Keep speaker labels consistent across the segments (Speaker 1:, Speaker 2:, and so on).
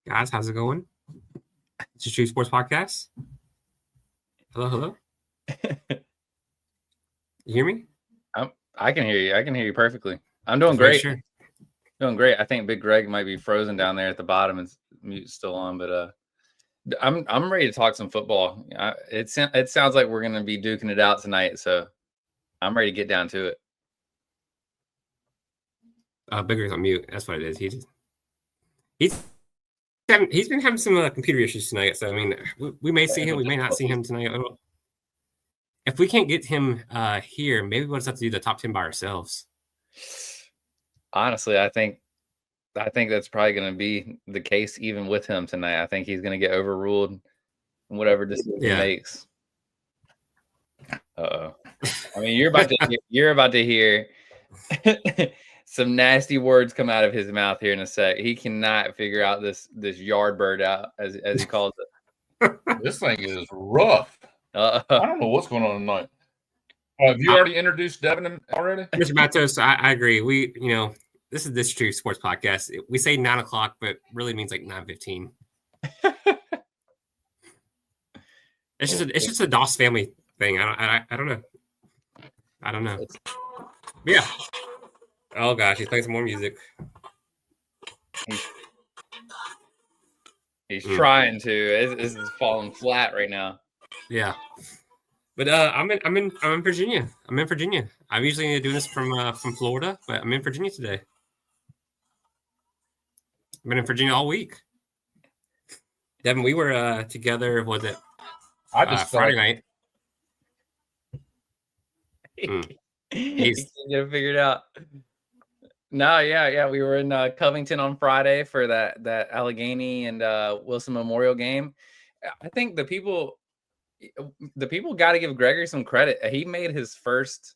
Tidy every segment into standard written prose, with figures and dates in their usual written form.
Speaker 1: Guys, how's it going? It's the True Sports Podcast. Hello. You hear me?
Speaker 2: I can hear you. I can hear you perfectly. I'm doing great. Sure. Doing great. I think Big Greg might be frozen down there at the bottom and mute's still on, but I'm ready to talk some football. It sounds like we're going to be duking it out tonight, so I'm ready to get down to it.
Speaker 1: Big Greg's on mute. That's what it is. He's been having some computer issues tonight, so I mean, we may see him, we may not see him tonight. If we can't get him here, maybe we'll just have to do the top 10 by ourselves.
Speaker 2: Honestly, I think that's probably going to be the case even with him tonight. I think he's going to get overruled in whatever decision he makes. I mean, you're about to hear some nasty words come out of his mouth here in a sec. He cannot figure out this yard bird out, as he calls it.
Speaker 3: This thing is rough. I don't know what's going on tonight. Have you already introduced Devin already?
Speaker 1: Mr. Matos, I agree. This is This True Sports Podcast. We say 9 o'clock, but really means like 9:15. It's just a DOS family thing. I don't know. Yeah. Oh gosh, he's playing some more music.
Speaker 2: He's trying to. This is falling flat right now.
Speaker 1: Yeah. But I'm in Virginia. I'm usually doing this from Florida, but I'm in Virginia today. I've been in Virginia all week. Devin, we were together. Was it? Friday night.
Speaker 2: He's gonna figure it out. No, yeah. We were in Covington on Friday for that Alleghany and Wilson Memorial game. I think the people got to give Gregory some credit. He made his first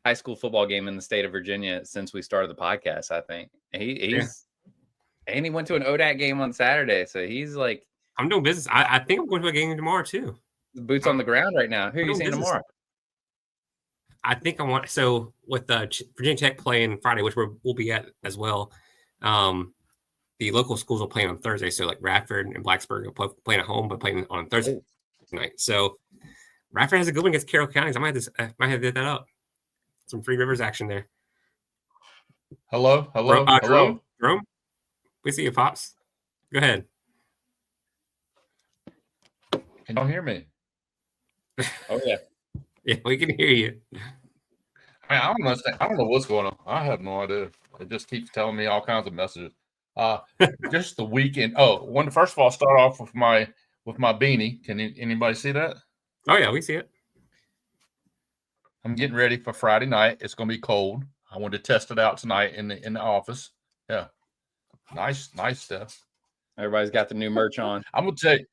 Speaker 2: high school football game in the state of Virginia since we started the podcast. I think and he went to an ODAC game on Saturday, so he's like,
Speaker 1: I'm doing business. I think I'm going to a game tomorrow too.
Speaker 2: The boots on the ground right now. Who are you seeing tomorrow?
Speaker 1: I think with Virginia Tech playing Friday, which we'll be at as well. The local schools will play on Thursday, so like Radford and Blacksburg will playing at home, but playing on Thursday night. So Radford has a good one against Carroll County. I might have to get that up. Some Three Rivers action there.
Speaker 3: Hello.
Speaker 1: Jerome. We see you, Pops. Go ahead.
Speaker 3: Can you hear me?
Speaker 2: Oh yeah.
Speaker 1: Yeah, we can hear you.
Speaker 3: I don't know what's going on. I have no idea. It just keeps telling me all kinds of messages. Just the weekend. First of all, I'll start off with my beanie. Can anybody see that?
Speaker 1: Oh yeah, we see it.
Speaker 3: I'm getting ready for Friday night. It's going to be cold. I wanted to test it out tonight in the office. Yeah, nice stuff.
Speaker 2: Everybody's got the new merch on.
Speaker 3: I'm gonna tell you.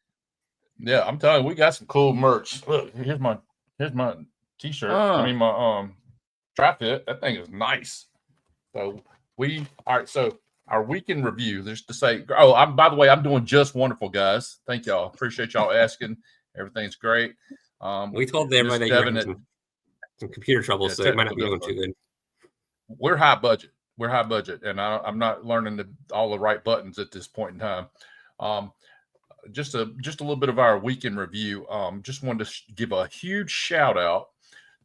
Speaker 3: Yeah, I'm telling you, we got some cool merch. Look, here's my t-shirt. I mean my tri fit. That thing is nice. So So our weekend review. Just to say, by the way, I'm doing just wonderful, guys. Thank y'all. Appreciate y'all asking. Everything's great.
Speaker 1: We told everybody that you're having some computer trouble, so it might not be doing too good.
Speaker 3: We're high budget, and I'm not learning all the right buttons at this point in time. Just a little bit of our weekend review. Just wanted to give a huge shout out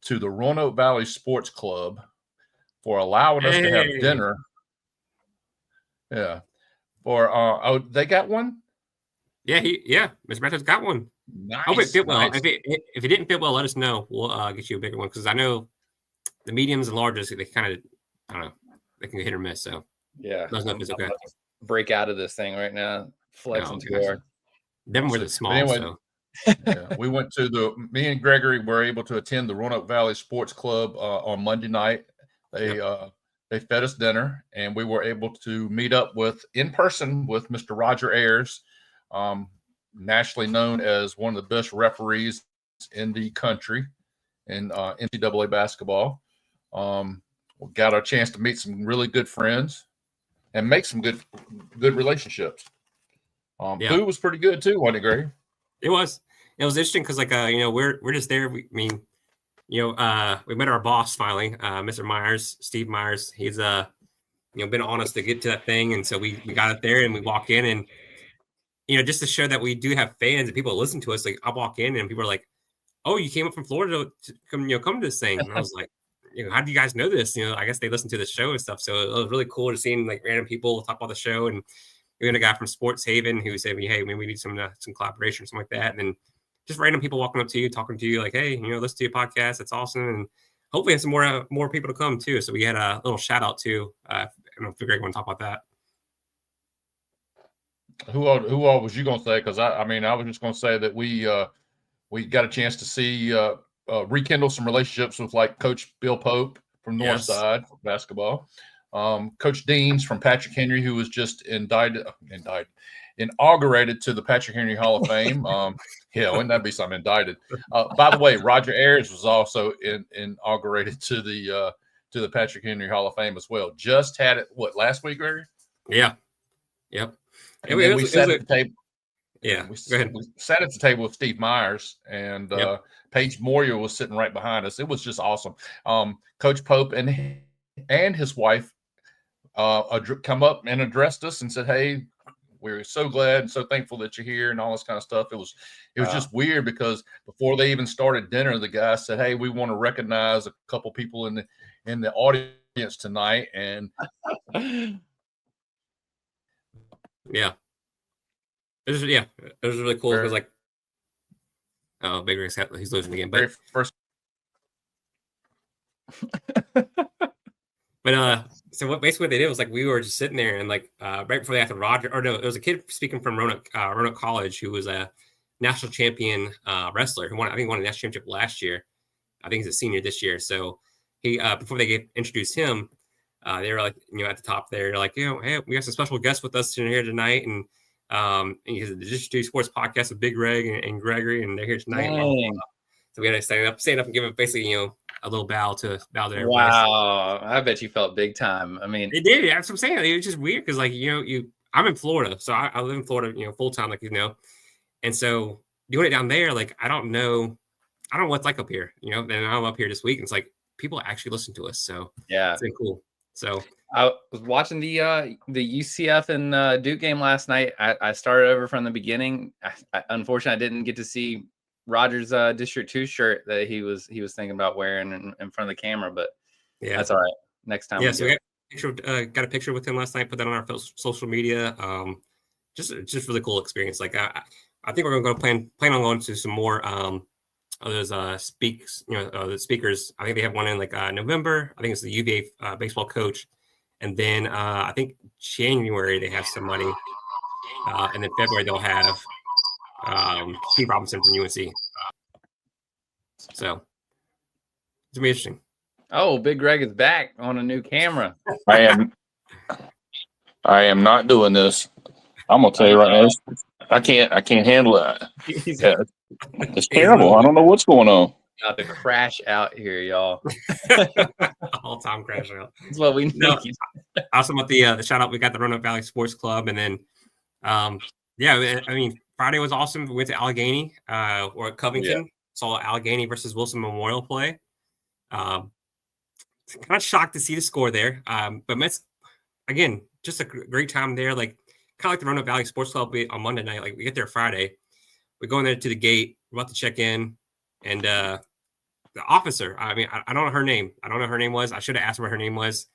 Speaker 3: to the Roanoke Valley Sports Club for allowing us to have dinner. Yeah. They got one?
Speaker 1: Yeah, Mr. Matos got one.
Speaker 3: Nice.
Speaker 1: Hope it fit well. Nice. If it didn't fit well, let us know. We'll get you a bigger one because I know the mediums and larges, they kind of, I don't know, they can hit or miss. So
Speaker 2: yeah,
Speaker 1: let us know if it's okay.
Speaker 2: Break out of this thing right now. Flexing too hard.
Speaker 1: Devin was small.
Speaker 3: Anyway,
Speaker 1: so.
Speaker 3: Yeah, we went to me and Gregory were able to attend the Roanoke Valley Sports Club on Monday night. They fed us dinner, and we were able to meet up in person with Mr. Roger Ayers, nationally known as one of the best referees in the country in NCAA basketball. We got our chance to meet some really good friends and make some good relationships. Food was pretty good too, wasn't it, Greg?
Speaker 1: It was interesting because we're just there. We met our boss finally, Mr. Myers, Steve Myers. He's been on us to get to that thing, and so we got it there, and we walk in, and just to show that we do have fans and people that listen to us. Like I walk in and people are like, "Oh, you came up from Florida to come to this thing." And I was like, how do you guys know this? I guess they listen to the show and stuff. So it was really cool to seeing like random people talk about the show. And we had a guy from Sports Haven who said, "Hey, maybe we need some collaboration or something like that." And then just random people walking up to you, talking to you, like, "Hey, listen to your podcast. It's awesome." And hopefully have some more people to come too. So we had a little shout out too. I don't know if Greg want to talk about that.
Speaker 3: Who all was you going to say? Because I was just going to say that we got a chance to see rekindle some relationships with like Coach Bill Pope from Northside basketball, Coach Deans from Patrick Henry, who was just inaugurated to the Patrick Henry Hall of Fame. Wouldn't that be something? Indicted. By the way, Roger Ayers was also inaugurated to the Patrick Henry Hall of Fame as well. Just had it last week, Gregory?
Speaker 1: Yeah. Yep.
Speaker 3: And we sat at the table.
Speaker 1: Yeah,
Speaker 3: we sat at the table with Steve Myers, and Paige Moyer was sitting right behind us. It was just awesome. Coach Pope and his wife come up and addressed us and said, "Hey, we're so glad and so thankful that you're here," and all this kind of stuff. It was just weird because before they even started dinner, the guy said, "Hey, we want to recognize a couple people in the audience tonight," and
Speaker 1: yeah. It was really cool because like, Big Rick's he's losing again, but
Speaker 3: first.
Speaker 1: But so what they did was like we were just sitting there and like right before they had Roger, or no, it was a kid speaking from Roanoke College who was a national champion wrestler who won a national championship last year. I think he's a senior this year. So he before they introduced him, they were like at the top there, like hey, we got some special guests with us here tonight, and he's the District 2 Sports Podcast with Big Reg and Gregory, and they're here tonight. So we had to stand up and give him basically a little bow to everybody.
Speaker 2: Wow, I bet you felt big time. I mean,
Speaker 1: it did. That's what I'm saying. It was just weird because like I'm in Florida, so I live in Florida, full time, like and so doing it down there, like I don't know what's like up here, and I'm up here this week, and it's like people actually listen to us, so
Speaker 2: yeah,
Speaker 1: it's been cool. So
Speaker 2: I was watching the UCF and Duke game last night. I started over from the beginning. Unfortunately, I didn't get to see Roger's District 2 shirt that he was thinking about wearing in front of the camera, but that's all right. Next time.
Speaker 1: Yeah, so we got a picture with him last night. Put that on our social media. Just really cool experience. Like I think we're going to plan on going to some more of those the speakers. I think they have one in like November. I think it's the UVA baseball coach, and then I think January they have somebody, and then February they'll have Steve Robinson from UNC. So it's gonna be interesting.
Speaker 2: Oh, Big Greg is back on a new camera.
Speaker 4: I am not doing this. I'm gonna tell you right now, I can't handle it. It's terrible. I don't know what's going on.
Speaker 2: About to crash out here, y'all.
Speaker 1: All time crash out.
Speaker 2: That's what we need.
Speaker 1: No, also about the shout out, we got the Roanoke Valley Sports Club, and then Friday was awesome. We went to Alleghany or Covington. Saw Alleghany versus Wilson Memorial play. Kind of shocked to see the score there. But Mets, again, just a great time there. Like kind of like the Roanoke Valley Sports Club on Monday night. Like we get there Friday, we go in there to the gate. We're about to check in, and the officer. I don't know her name. I don't know her name was. I should have asked her what her name was.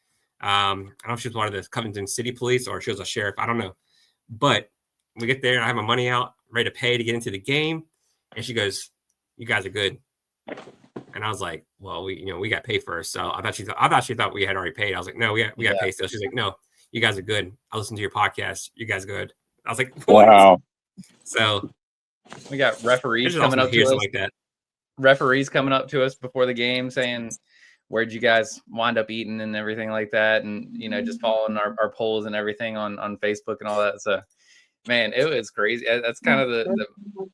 Speaker 1: I don't know if she was part of the Covington City Police or she was a sheriff. I don't know. But we get there, and I have my money out, ready to pay to get into the game, and she goes, "You guys are good." And I was like, "Well, we got paid first." So I thought she thought we had already paid. I was like, "No, we got paid still." She's like, "No, you guys are good. I listened to your podcast. You guys are good." I was like, "What?"
Speaker 4: Wow.
Speaker 1: So
Speaker 2: we got referees coming up to us
Speaker 1: like that.
Speaker 2: Referees coming up to us before the game saying, "Where'd you guys wind up eating?" and everything like that, and just following our polls and everything on Facebook and all that. So, man, it was crazy. That's kind of the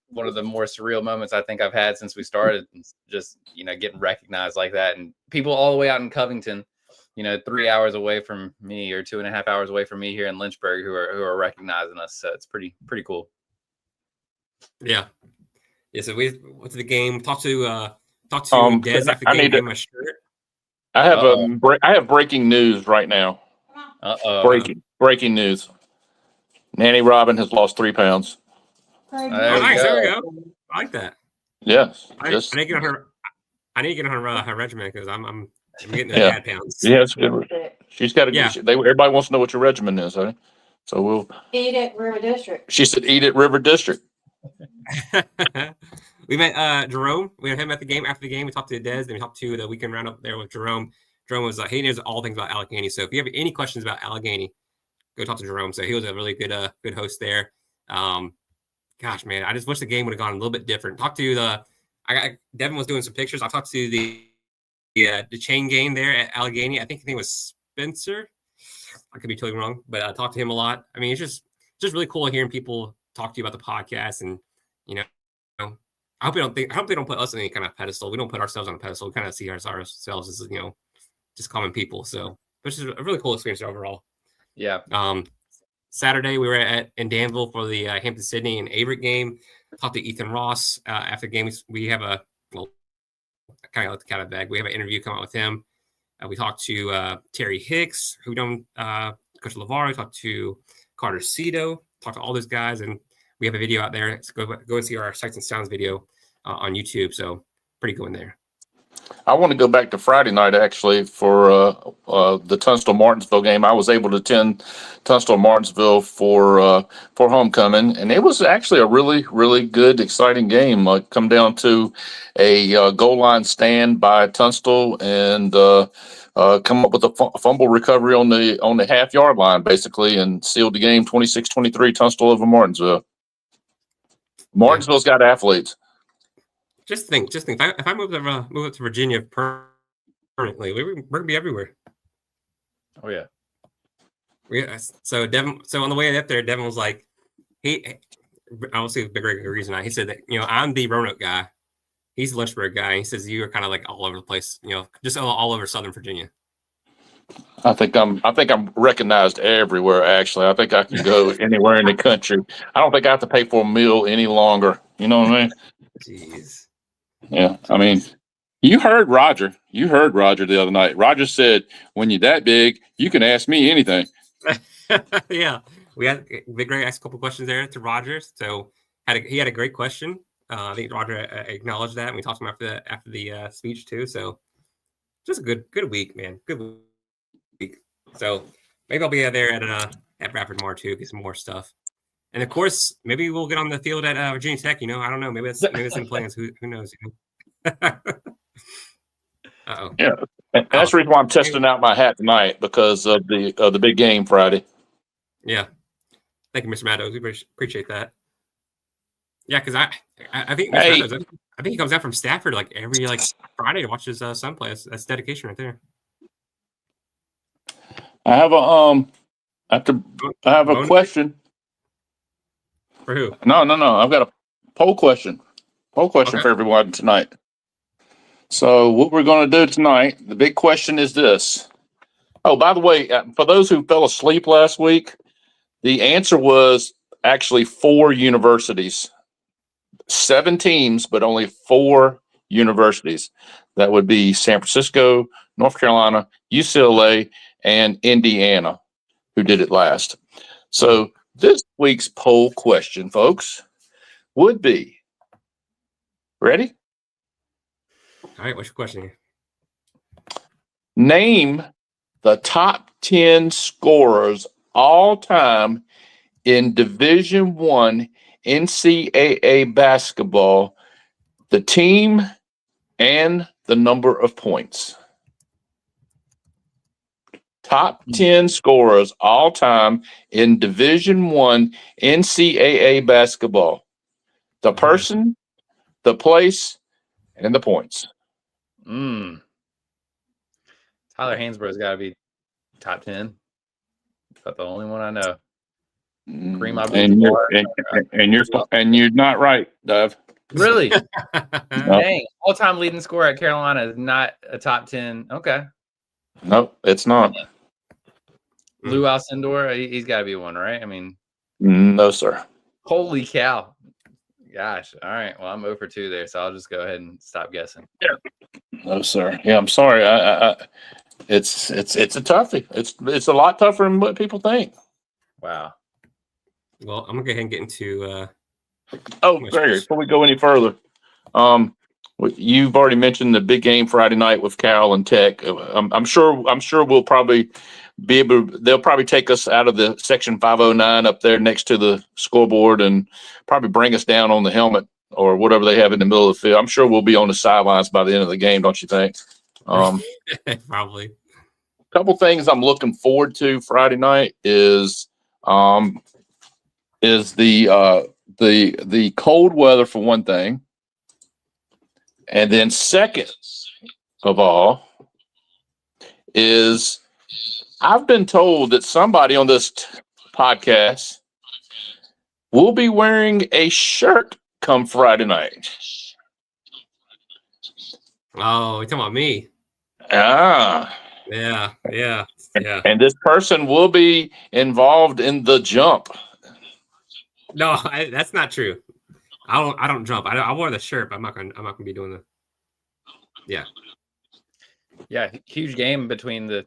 Speaker 2: one of the more surreal moments I think I've had since we started. Just getting recognized like that, and people all the way out in Covington, 3 hours away from me or 2.5 hours away from me here in Lynchburg, who are recognizing us. So it's pretty cool.
Speaker 1: Yeah. So we went to the game. Talked to Des after the game. My shirt.
Speaker 4: I have breaking news right now.
Speaker 2: Uh-oh.
Speaker 4: Breaking news. Nanny Robin has lost 3 pounds.
Speaker 2: There
Speaker 1: Nice.
Speaker 2: you
Speaker 1: There we
Speaker 2: go.
Speaker 1: go. I like that.
Speaker 4: Yes.
Speaker 1: I need to get on her. I need to get on her regimen because I'm getting the
Speaker 4: Yeah.
Speaker 1: dad pounds.
Speaker 4: Yeah, it's good. She's got to.
Speaker 1: Yeah.
Speaker 4: Everybody wants to know what your regimen is, huh? So we'll
Speaker 5: Eat at River District.
Speaker 4: She said, "Eat at River District."
Speaker 1: We met Jerome. We had him at the game. After the game, we talked to Dez. Then we talked to the weekend roundup there with Jerome. Jerome was he knows all things about Alleghany. So if you have any questions about Alleghany, go talk to Jerome. So he was a really good host there. Gosh, man, I just wish the game would have gone a little bit different. Talked to Devin was doing some pictures. I talked to the chain game there at Alleghany. I think his name was Spencer. I could be totally wrong, but I talked to him a lot. I mean, it's just really cool hearing people talk to you about the podcast, and I hope they don't put us on any kind of pedestal. We don't put ourselves on a pedestal. We kind of see ourselves as just common people. So, which is a really cool experience overall.
Speaker 2: Yeah.
Speaker 1: Saturday we were in Danville for the Hampden-Sydney and Averett game. Talked to Ethan Ross after the game. We have kind of let the cat out of the bag. We have an interview come out with him. We talked to Terry Hicks, who done Coach LeVar. We talked to Carter Cito. Talked to all those guys, and we have a video out there. So go and see our Sights and Sounds video on YouTube. So pretty good in there.
Speaker 4: I want to go back to Friday night actually for the Tunstall-Martinsville game. I was able to attend Tunstall-Martinsville for homecoming, and it was actually a really, really good, exciting game. Come down to a goal line stand by Tunstall and come up with a fumble recovery on the half-yard line, basically, and sealed the game 26-23 Tunstall over Martinsville. Martinsville's got athletes.
Speaker 1: Just think. If I move up to Virginia permanently, we're gonna be everywhere.
Speaker 2: Oh yeah.
Speaker 1: So Devin. So on the way up there, Devin was like, I don't see a big reason. He said that I'm the Roanoke guy. He's the Lynchburg guy. He says you are kind of like all over the place. Just all over Southern Virginia.
Speaker 4: I think I'm recognized everywhere. Actually, I think I can go anywhere in the country. I don't think I have to pay for a meal any longer. You know what I mean?
Speaker 1: Jeez.
Speaker 4: Yeah, I mean, you heard Roger the other night. Roger said, "When you're that big, you can ask me anything."
Speaker 1: Yeah, we had Big Ray asked a couple questions there to Roger. So he had a great question. I think Roger acknowledged that, and we talked to him after the speech too. So just a good week, man. Good week. So maybe I'll be there at Bradford Mar too, get some more stuff. And of course, maybe we'll get on the field at Virginia Tech. I don't know. Maybe it's in plans. Who knows? Uh-oh.
Speaker 4: Yeah, that's the reason why I'm testing out my hat tonight, because of the big game Friday.
Speaker 1: Yeah, thank you, Mr. Maddows. We appreciate that. Yeah, because I think Mr. Maddows, I think he comes out from Stafford like every Friday to watch his son play. That's dedication right there.
Speaker 4: I have a question.
Speaker 1: For who?
Speaker 4: No. I've got a poll question. Okay. For everyone tonight. So what we're going to do tonight, the big question is this. Oh, by the way, for those who fell asleep last week, the answer was actually 4 universities. 7 teams, but only 4 universities. That would be San Francisco, North Carolina, UCLA, and Indiana, who did it last. So this week's poll question, folks, would be, ready?
Speaker 1: All right, what's your question here?
Speaker 4: Name the top 10 scorers all time in Division I NCAA basketball, the team and the number of points. Top 10 scorers all time in Division I NCAA basketball. The person, the place, and the points.
Speaker 2: Tyler Hansborough's got to be top 10. About the only one I know.
Speaker 4: And you're not right, Dove.
Speaker 2: Really?
Speaker 4: No.
Speaker 2: Dang. All-time leading scorer at Carolina is not a top 10. Okay.
Speaker 4: Nope, it's not.
Speaker 2: Lou Alcindor, he's got to be one, right? I mean,
Speaker 4: no, sir.
Speaker 2: Holy cow. Gosh. All right. Well, I'm 0 for 2 there, so I'll just go ahead and stop guessing.
Speaker 4: Yeah. No, sir. Yeah, I'm sorry. It's a toughie. It's a lot tougher than what people think.
Speaker 2: Wow.
Speaker 1: Well, I'm gonna go ahead and get into
Speaker 4: Oh, Gregory, before we go any further, you've already mentioned the big game Friday night with Cal and Tech. I'm sure we'll probably be able. They'll probably take us out of the section 509 up there next to the scoreboard and probably bring us down on the helmet or whatever they have in the middle of the field. I'm sure we'll be on the sidelines by the end of the game, don't you think?
Speaker 1: Probably.
Speaker 4: A couple things I'm looking forward to Friday night is the cold weather for one thing, and then second of all is I've been told that somebody on this podcast will be wearing a shirt come Friday night.
Speaker 1: Oh, you're talking about me?
Speaker 4: Ah.
Speaker 1: Yeah.
Speaker 4: And this person will be involved in the jump.
Speaker 1: No, that's not true. I don't jump. I wore the shirt, but I'm not gonna be doing the. Yeah.
Speaker 2: Yeah, huge game between the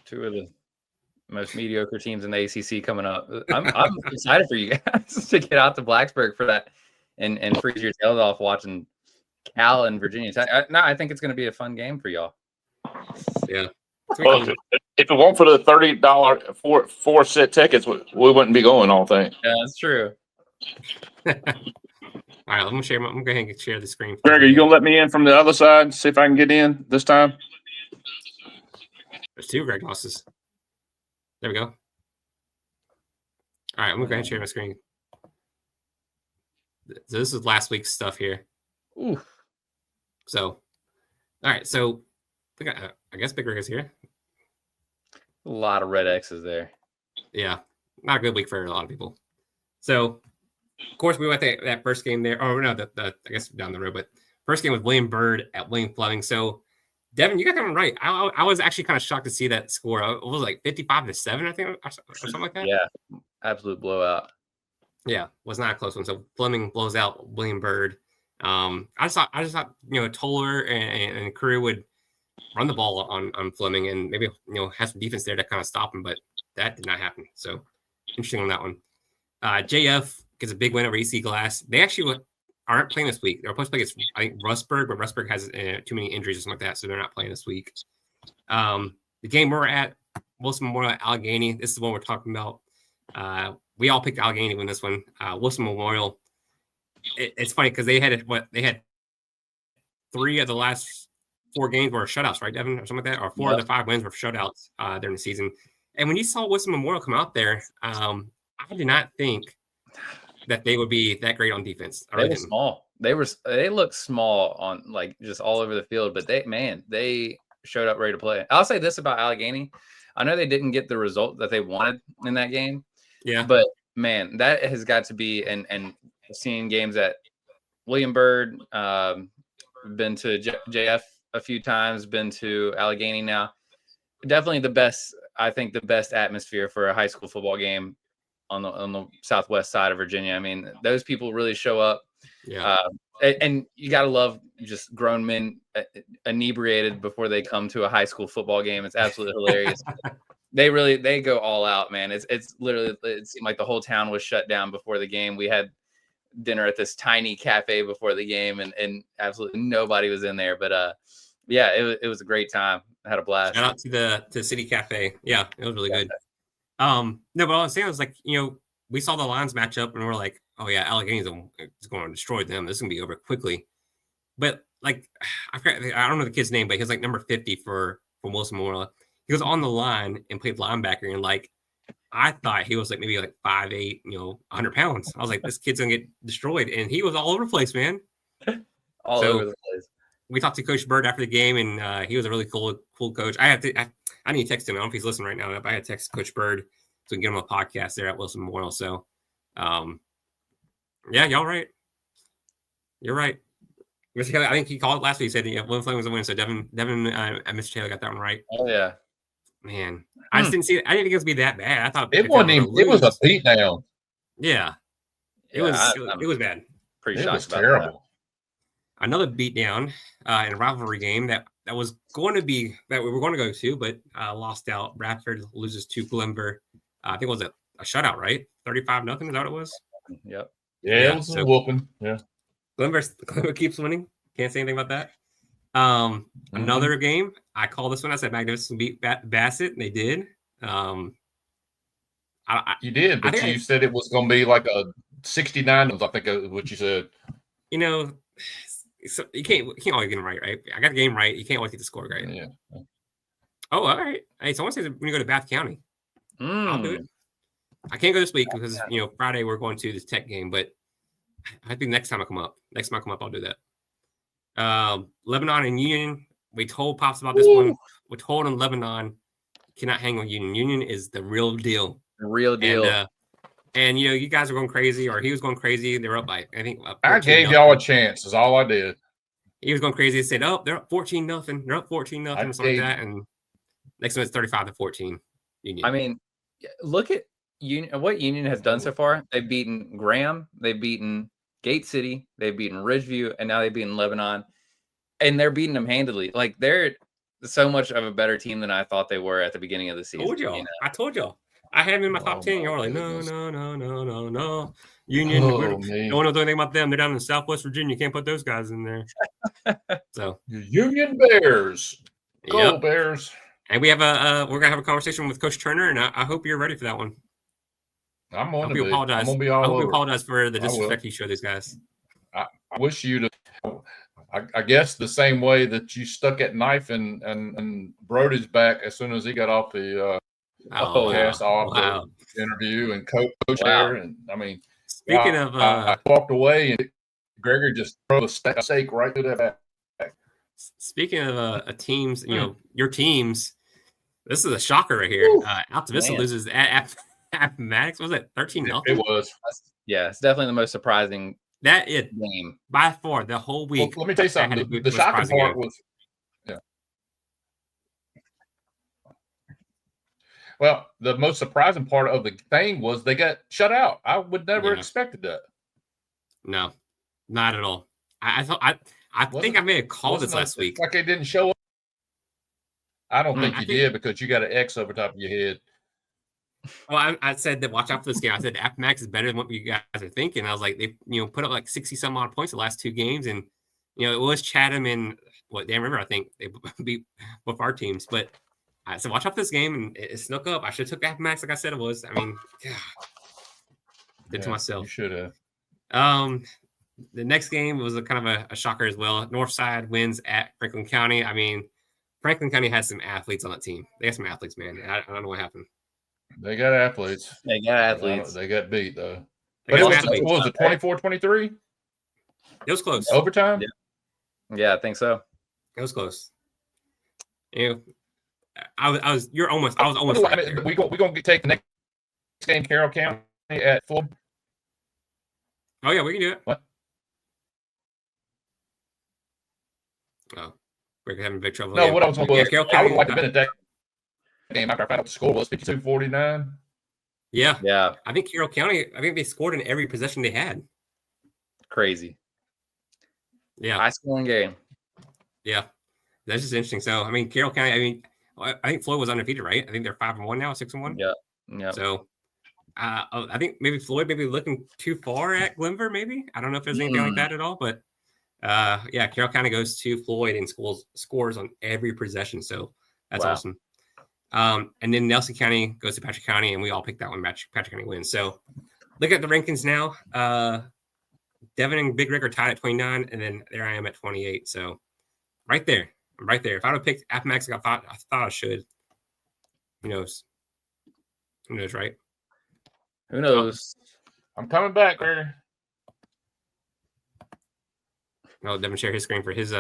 Speaker 2: two of the most mediocre teams in the ACC coming up. I'm excited for you guys to get out to Blacksburg for that and freeze your tails off watching Cal and Virginia Tech. I think it's going to be a fun game for y'all.
Speaker 1: Yeah.
Speaker 4: Well, if it weren't for the $30 four set tickets, we wouldn't be going all thing.
Speaker 2: Yeah, that's true.
Speaker 1: All right, I'm gonna go ahead and share the screen.
Speaker 4: Greg, are you gonna let me in from the other side? See if I can get in this time.
Speaker 1: There's two Greg losses. There we go. All right, I'm gonna go ahead and share my screen. So this is last week's stuff here.
Speaker 2: Ooh.
Speaker 1: So, all right, so I guess Big Greg is here.
Speaker 2: A lot of red X's there.
Speaker 1: Yeah, not a good week for a lot of people. So, of course, we went to that first game there. Oh no, I guess down the road, but first game was William Byrd at William Fleming. So, Devin, you got that one right. I was actually kind of shocked to see that score. It was like 55-7, I think, or something like that.
Speaker 2: Yeah, absolute blowout.
Speaker 1: Yeah, was not a close one. So Fleming blows out William Byrd. I just thought Toller and crew would run the ball on Fleming and maybe have some defense there to kind of stop him, but that did not happen. So interesting on that one. JF gets a big win over EC Glass. They actually aren't playing this week. They're supposed to play against, I think, Rustburg, but Rustburg has too many injuries or something like that, so they're not playing this week. The game we're at, Wilson Memorial at Alleghany. This is the one we're talking about. We all picked Alleghany to win this one. Wilson Memorial. It's funny because they had 3 of the last 4 games were shutouts, right, Devin, or something like that, or 4 of the 5 wins were shutouts during the season. And when you saw Wilson Memorial come out there, I did not think that they would be that great on defense.
Speaker 2: They were small. They looked small on like just all over the field, but they showed up ready to play. I'll say this about Alleghany. I know they didn't get the result that they wanted in that game.
Speaker 1: Yeah.
Speaker 2: But man, that has got to be and seeing games at William Byrd, been to JF a few times, been to Alleghany now. Definitely the best atmosphere for a high school football game on the southwest side of Virginia. I mean, those people really show up.
Speaker 1: Yeah.
Speaker 2: And you got to love just grown men inebriated before they come to a high school football game. It's absolutely hilarious. They go all out, man. It's literally, it seemed like the whole town was shut down before the game. We had dinner at this tiny cafe before the game and absolutely nobody was in there. But yeah, it was a great time. I had a blast.
Speaker 1: Shout out to the City Cafe. Yeah, it was really good. No, but what I was saying was like, we saw the lines match up and we're like, oh yeah, Alleghany's is going to destroy them. This is gonna be over quickly. But like, I don't know the kid's name, but he was like number 50 from Wilson Memorial. He was on the line and played linebacker, and like, I thought he was like maybe like 5'8", 100 pounds. I was like, this kid's gonna get destroyed, and he was all over the place, man.
Speaker 2: All over the place.
Speaker 1: We talked to Coach Bird after the game, and he was a really cool coach. I need to text him. I don't know if he's listening right now, but I had to text Coach Bird so we can get him a podcast there at Wilson Memorial. So, yeah, y'all right. You're right. Mr. Taylor, I think he called it last week. He said, William Fleming was a win. So Devin and Mr. Taylor got that one right.
Speaker 2: Oh yeah,
Speaker 1: man. I just didn't see it. I didn't think it was be that bad. I thought
Speaker 3: it wasn't even. It was a beatdown.
Speaker 1: Yeah, it was bad.
Speaker 2: Pretty
Speaker 3: shocked. It was
Speaker 2: about
Speaker 3: terrible.
Speaker 1: That. Another beatdown in a rivalry game that was going to be that we were going to go to, but lost out. Bradford loses to Glenver. I think it was a shutout, right? 35-0. Is that what it was?
Speaker 2: Yep.
Speaker 3: Yeah,
Speaker 1: Yeah,
Speaker 3: it was
Speaker 1: so-
Speaker 3: a whooping. Yeah.
Speaker 1: Glenver keeps winning. Can't say anything about that. Another game. I called this one. I said Magnificent beat Bassett, and they did.
Speaker 3: You did, but you said it was going to be like a 69. I think what you said.
Speaker 1: You know, so you can't always get them right. I got the game right. You can't always get the score right.
Speaker 3: Yeah.
Speaker 1: Oh, all right. Hey, someone says we're gonna go to Bath County. I'll do it. I can't go this week because Friday we're going to this Tech game, but I think next time I come up, I'll do that. Lebanon and Union. We told Pops about this one. We told him Lebanon cannot hang on Union. Union is the real deal.
Speaker 2: The real deal.
Speaker 1: And you guys are going crazy, or he was going crazy. They were up by
Speaker 3: I gave y'all a chance. Is all I did.
Speaker 1: He was going crazy. He said, "Oh, they're up 14-0. They're up 14-0, or something like that." And next one is 35-14. Union.
Speaker 2: I mean, look at Union. What Union has done so far? They've beaten Graham. They've beaten Gate City. They've beaten Ridgeview, and now they've beaten Lebanon, and they're beating them handily. Like they're so much of a better team than I thought they were at the beginning of the season.
Speaker 1: I told y'all. I had them in my top 10. Y'all were like, no. Union, no one knows anything about them. They're down in Southwest Virginia. You can't put those guys in there. So
Speaker 3: Union Bears. Go Bears.
Speaker 1: And we have we're gonna have a conversation with Coach Turner, and I hope you're ready for that one.
Speaker 3: I'm on.
Speaker 1: I hope you apologize. I hope you apologize for the disrespect you show these guys.
Speaker 3: I wish you to. I guess the same way that you stuck at knife and Brody's back as soon as he got off the cast off the interview and coach there, and I mean,
Speaker 1: speaking of,
Speaker 3: I walked away and Gregory just threw a steak right to that back.
Speaker 1: Speaking of teams, your teams. This is a shocker right here. Alta Vista loses at Max. Was it 13-0?
Speaker 3: It was.
Speaker 2: Yeah, it's definitely the most surprising game
Speaker 1: by far the whole week.
Speaker 3: Well, let me tell you something. The shocking part was, well, the most surprising part of the thing was they got shut out. I would never expected that.
Speaker 1: No, not at all. I think I may have called this last week.
Speaker 3: Like they didn't show up. I don't think you did because you got an X over top of your head.
Speaker 1: Well, I said that watch out for this game. I said Max is better than what you guys are thinking. I was like, they put up like 60 some odd points the last two games, and it was Chatham and Dan River. I think they beat both our teams, but I said watch out for this game, and it snuck up. I should have took Max like I said it was. I mean, did to myself.
Speaker 3: You should have.
Speaker 1: The next game was a kind of a shocker as well. Northside wins at Franklin County. I mean, Franklin County has some athletes on that team. They got some athletes, man. I don't know what happened.
Speaker 3: They got athletes.
Speaker 2: They
Speaker 3: got beat, though. But what was it, 24-23?
Speaker 1: It was close.
Speaker 3: Overtime?
Speaker 2: Yeah, I think so.
Speaker 1: It was close. I was almost right there.
Speaker 3: We're going to take the next game, Carroll County at full.
Speaker 1: Oh, yeah, we can do it.
Speaker 3: What?
Speaker 1: Oh, we're having big trouble.
Speaker 3: No, what I was going to
Speaker 1: Carroll
Speaker 3: I would
Speaker 1: County,
Speaker 3: like to have been at that game after I found out the score was 52-49.
Speaker 1: Yeah. I think Carroll County, they scored in every possession they had.
Speaker 2: Crazy.
Speaker 1: Yeah.
Speaker 2: High scoring game.
Speaker 1: Yeah. That's just interesting. So, Carroll County, I think Floyd was undefeated, right? I think they're 5-1 now, 6-1.
Speaker 2: Yeah.
Speaker 1: So, I think maybe Floyd may be looking too far at Glenver, maybe. I don't know if there's anything like that at all, but Carroll County goes to Floyd and scores on every possession. So, that's awesome. And then Nelson County goes to Patrick County, and we all picked that one. Patrick County wins. So, look at the rankings now. Devin and Big Rick are tied at 29, and then there I am at 28. So, right there. I'm right there. If I would have picked Appomattox, I thought I should. Who knows? Who knows, right?
Speaker 2: Who knows?
Speaker 3: I'm coming back, Barry.
Speaker 1: I'll Devin share his screen for his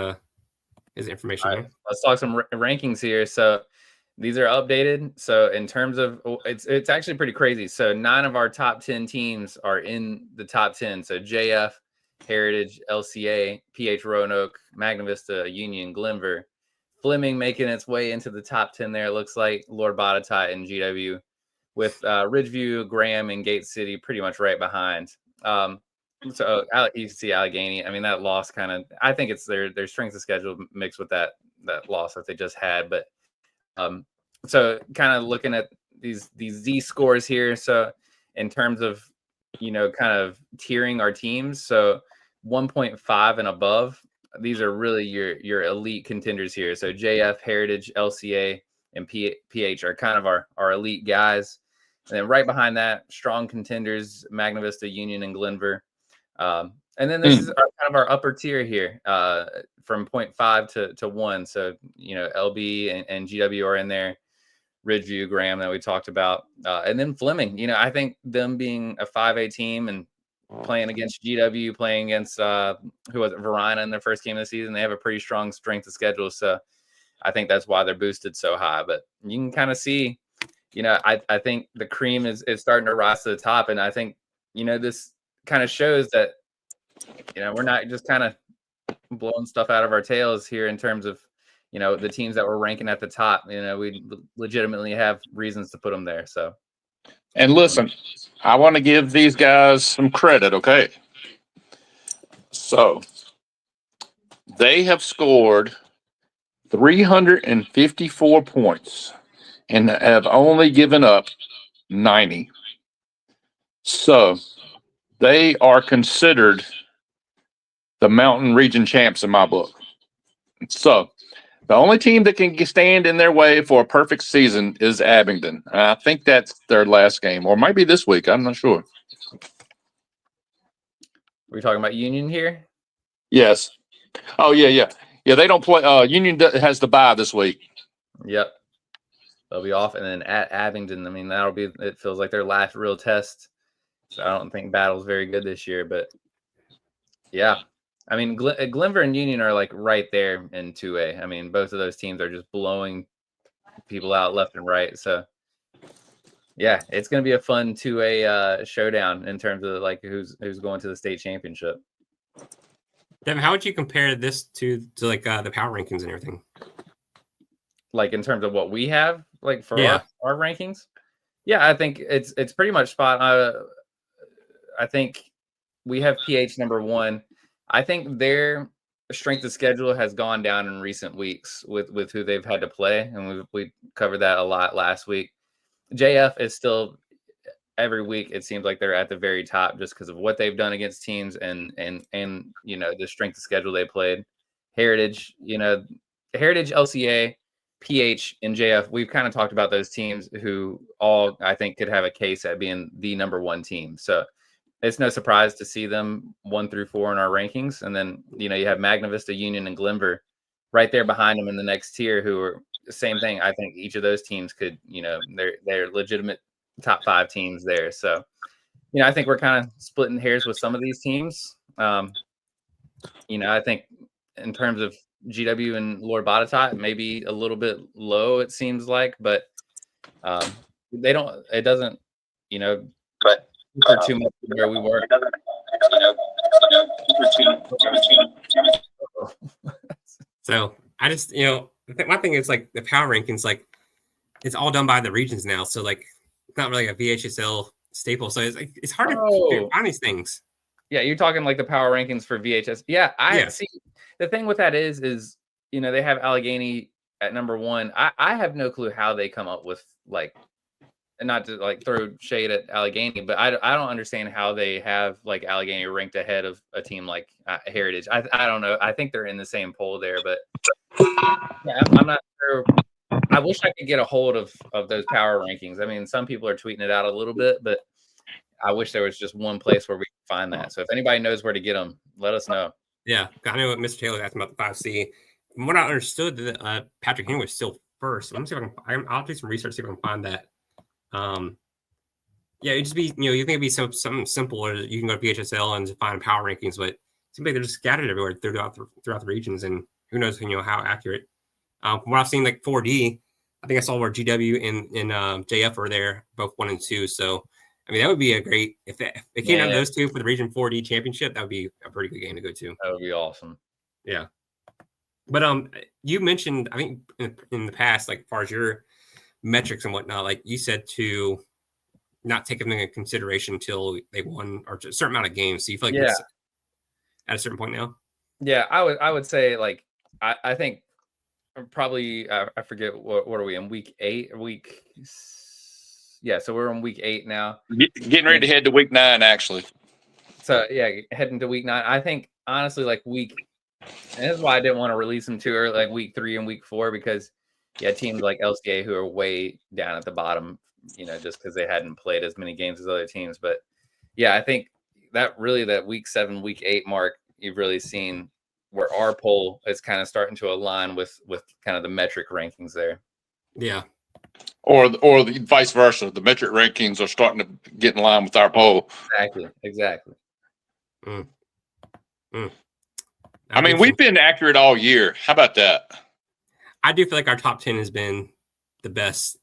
Speaker 1: information.
Speaker 2: All right, let's talk some rankings here. So these are updated. So in terms of it's actually pretty crazy. So 9 of our top 10 teams are in the top 10. So JF, Heritage, LCA, PH Roanoke, Magna Vista, Union, Glenver, Fleming making its way into the top 10 there. It looks like Lord Botetourt and GW with Ridgeview, Graham, and Gate City pretty much right behind. So you can see Alleghany. That loss kind of, I think it's their strength of schedule mixed with that loss that they just had. But so kind of looking at these Z scores here. So in terms of kind of tiering our teams. So 1.5 and above, these are really your elite contenders here. So JF, Heritage, LCA, and PH are kind of our elite guys. And then right behind that, strong contenders, Magna Vista, Union, and Glenver. And then this is kind of our upper tier here, from 0.5 to 1. So, LB and GW are in there. Ridgeview, Graham that we talked about. And then Fleming, I think them being a 5A team and playing against GW, playing against, who was it, Verina in their first game of the season, they have a pretty strong strength of schedule. So I think that's why they're boosted so high. But you can kind of see, I think the cream is starting to rise to the top. And I think, this kind of shows that, we're not just kind of blowing stuff out of our tails here in terms of, the teams that we're ranking at the top. We legitimately have reasons to put them there. So,
Speaker 4: And listen, I want to give these guys some credit, okay? So they have scored 354 points and have only given up 90. So they are considered the Mountain Region champs in my book. So the only team that can stand in their way for a perfect season is Abingdon. I think that's their last game, or might be this week. I'm not sure.
Speaker 2: We're talking about Union here?
Speaker 4: Yes. Oh, yeah. Yeah, they don't play. Union has the bye this week.
Speaker 2: Yep. They'll be off. And then at Abingdon, it feels like their last real test. So I don't think Battle's very good this year. But, yeah. Glenver and Union are like right there in 2A. Both of those teams are just blowing people out left and right. So, yeah, it's going to be a fun 2A showdown in terms of like who's going to the state championship.
Speaker 1: Devin, how would you compare this to like the power rankings and everything?
Speaker 2: Like in terms of what we have, like for our rankings? Yeah, I think it's pretty much spot. I think we have PH number 1. I think their strength of schedule has gone down in recent weeks with who they've had to play, and we covered that a lot last week. JF is still every week. It seems like they're at the very top just because of what they've done against teams and the strength of schedule they played. Heritage, LCA, PH, and JF. We've kind of talked about those teams who all I think could have a case at being the number 1 team. So it's no surprise to see them 1 through 4 in our rankings. And then, you have Magna Vista, Union, and Glenver right there behind them in the next tier who are the same thing. I think each of those teams could, they're legitimate top 5 teams there. So, I think we're kind of splitting hairs with some of these teams. I think in terms of GW and Lord Botetourt, maybe a little bit low, it seems like, but it doesn't, but for too much where we were.
Speaker 1: So I just, my thing is like the power rankings, like it's all done by the regions now. So like it's not really a VHSL staple. So it's hard to find these things.
Speaker 2: Yeah, you're talking like the power rankings for VHS. Yeah, I see. The thing with that is they have Alleghany at number 1. I have no clue how they come up with like, and not to like throw shade at Alleghany, but I don't understand how they have like Alleghany ranked ahead of a team like Heritage. I don't know. I think they're in the same poll there, but yeah, I'm not sure. I wish I could get a hold of those power rankings. Some people are tweeting it out a little bit, but I wish there was just one place where we could find that. So if anybody knows where to get them, let us know.
Speaker 1: Yeah, I know what Mr. Taylor asked about the 5C. From what I understood, that Patrick Henry was still first. Let me see if I'll do some research, see if I can find that. It'd just be, you think it'd be something simple, or you can go to VHSL and find power rankings, but it seems like they're just scattered everywhere throughout the regions, and who knows, how accurate. From what I've seen, like 4D, I think I saw where GW and JF are there, both 1 and 2. So, that would be a great, if it came down to those two for the Region 4D championship, that would be a pretty good game to go to.
Speaker 2: That would be awesome.
Speaker 1: Yeah. But you mentioned, I think in the past, like as far as your metrics and whatnot, like you said to not take them into consideration until they won or a certain amount of games. So you feel like it's at a certain point now?
Speaker 2: Yeah, I would say like I think probably I forget what are we in week 8 or week So we're on week 8 now.
Speaker 4: Getting ready to head to week 9, actually.
Speaker 2: So yeah, heading to week 9. I think honestly, like and this is why I didn't want to release them too early, like week 3 and week 4, because teams like LCA who are way down at the bottom, just because they hadn't played as many games as other teams. But yeah, I think that week 7, week 8 mark, you've really seen where our poll is kind of starting to align with kind of the metric rankings there.
Speaker 1: Yeah.
Speaker 4: Or the vice versa. The metric rankings are starting to get in line with our poll.
Speaker 2: Exactly.
Speaker 4: I mean, we've been accurate all year. How about that?
Speaker 1: I do feel like our top 10 has been the best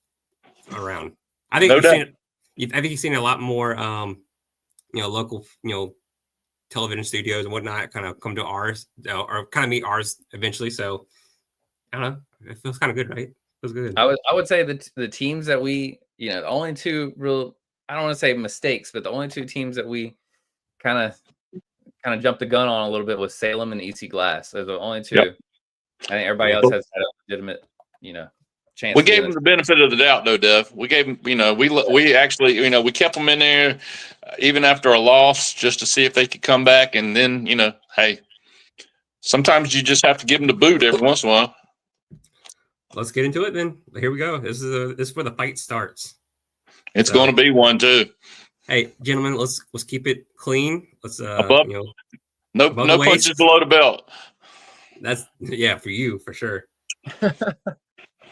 Speaker 1: around. I think you've seen a lot more, local, television studios and whatnot kind of come to ours or kind of meet ours eventually. So I don't know. It feels kind of good, right? It feels good.
Speaker 2: I would say that the teams that we, the only two real, I don't want to say mistakes, but the only two teams that we kind of jumped the gun on a little bit was Salem and EC Glass. Those are the only two. Yep. I think everybody else has had a legitimate, chance.
Speaker 4: We gave them the benefit of the doubt, though, Dev. We gave them, we actually, we kept them in there even after a loss just to see if they could come back. And then, hey, sometimes you just have to give them the boot every once in a while.
Speaker 1: Let's get into it then. Here we go. This is where the fight starts.
Speaker 4: It's going to be one too.
Speaker 1: Hey, gentlemen, let's keep it clean. Let's
Speaker 4: no punches below the belt.
Speaker 1: That's for you for sure.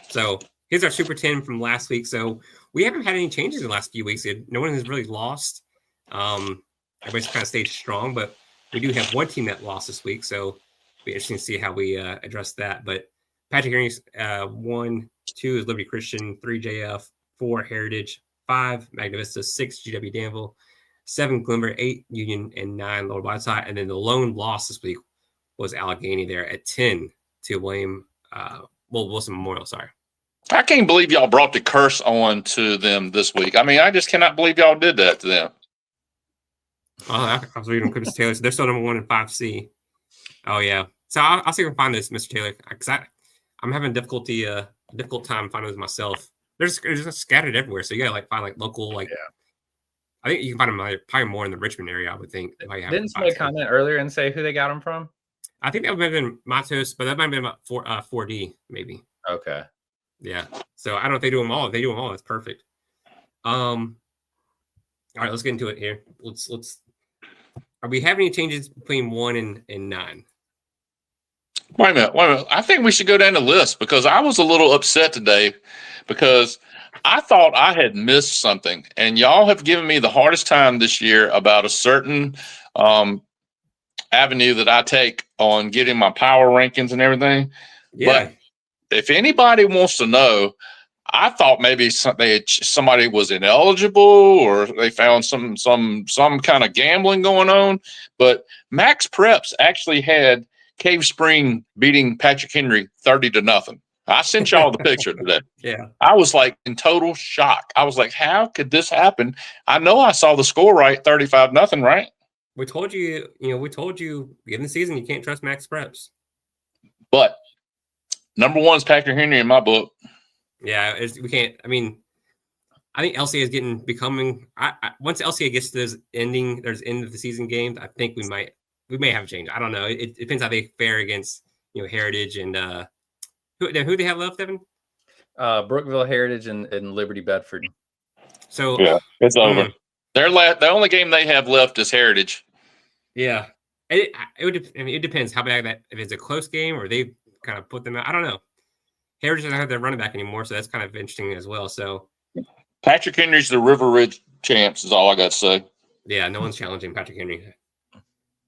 Speaker 1: So here's our Super 10 from last week. So we haven't had any changes in the last few weeks. No one has really lost. Everybody's kind of stayed strong, but we do have one team that lost this week. So it'll be interesting to see how we address that. But Patrick Henry's 1, 2 is Liberty Christian, 3 JF, 4 Heritage, 5 Magna Vista, 6 GW Danville, 7 Glenver, 8 Union, and 9 Lower Whiteside. And then the lone loss this week was Alleghany there at 10 to William Wilson Memorial. Sorry.
Speaker 4: I can't believe y'all brought the curse on to them this week. I mean, I just cannot believe y'all did that to them.
Speaker 1: I was reading Chris Taylor. So they're still number 1 in 5C. Oh, yeah. So I'll see if I can find this, Mr. Taylor, because I'm having difficult time finding this myself. They're just scattered everywhere. So you got to find local, I think you can find them probably more in the Richmond area, I would think.
Speaker 2: Didn't somebody comment earlier and say who they got them from?
Speaker 1: I think that might have been Matos, but that might have been about 4D, maybe.
Speaker 2: Okay.
Speaker 1: Yeah. So I don't know if they do them all. If they do them all, that's perfect. All right, let's get into it here. Let's. Are we having any changes between 1 and 9?
Speaker 4: Wait a minute. I think we should go down the list because I was a little upset today because I thought I had missed something, and y'all have given me the hardest time this year about a certain avenue that I take on getting my power rankings and everything.
Speaker 1: Yeah.
Speaker 4: But if anybody wants to know, I thought maybe somebody was ineligible or they found some kind of gambling going on. But Max Preps actually had Cave Spring beating Patrick Henry 30-0. I sent y'all the picture today.
Speaker 1: Yeah.
Speaker 4: I was in total shock. I was like, how could this happen? I know I saw the score right, 35-0, right?
Speaker 1: We told you, in the season, you can't trust Max Preps.
Speaker 4: But number 1 is Patrick Henry in my book.
Speaker 1: Yeah, we can't. I mean, I think LCA is becoming. Once LCA gets to those end of the season games, I think we may have a change. I don't know. It depends how they fare against Heritage and who they have left, Evan.
Speaker 2: Brookville, Heritage, and Liberty Bedford.
Speaker 1: So
Speaker 4: yeah, it's over. The only game they have left is Heritage.
Speaker 1: Yeah, it depends how bad if it's a close game or they kind of put them out. I don't know. Heritage doesn't have their running back anymore, so that's kind of interesting as well. So
Speaker 4: Patrick Henry's the River Ridge champs is all I got to say.
Speaker 1: Yeah, no one's challenging Patrick Henry.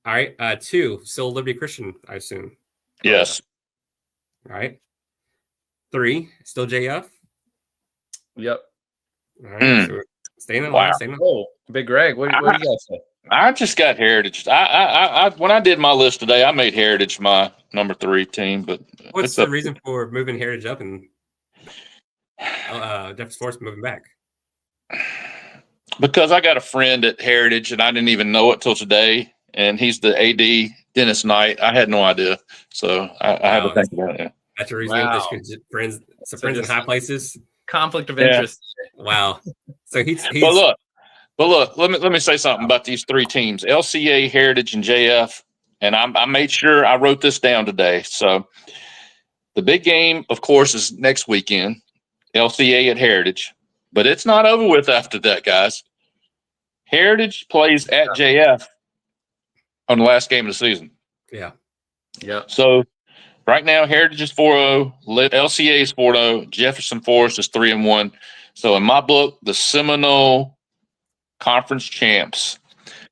Speaker 1: All right, 2, still Liberty Christian, I assume.
Speaker 4: Yes.
Speaker 1: All right. 3, still JF.
Speaker 2: Yep.
Speaker 1: All right, so staying on.
Speaker 4: Wow.
Speaker 2: Oh, Big Greg, what do you guys say?
Speaker 4: I just got Heritage. I when I did my list today, I made Heritage my number 3 team. But
Speaker 1: what's the reason for moving Heritage up and Depth Sports moving back?
Speaker 4: Because I got a friend at Heritage, and I didn't even know it till today. And he's the AD, Dennis Knight. I had no idea, so I had to think about it.
Speaker 1: That's the reason. Wow. Friends in high places.
Speaker 2: conflict of
Speaker 4: Yeah.
Speaker 2: interest.
Speaker 1: Wow. So he's
Speaker 4: But look, let me say something about these three teams: LCA, Heritage, and JF. And I made sure I wrote this down today. So the big game, of course, is next weekend, LCA at Heritage. But it's not over with after that, guys. Heritage plays at JF on the last game of the season.
Speaker 1: yeah.
Speaker 2: Yep.
Speaker 4: So right now, Heritage is 4-0, LCA is 4-0, Jefferson Forest is 3-1. So in my book, the Seminole Conference champs.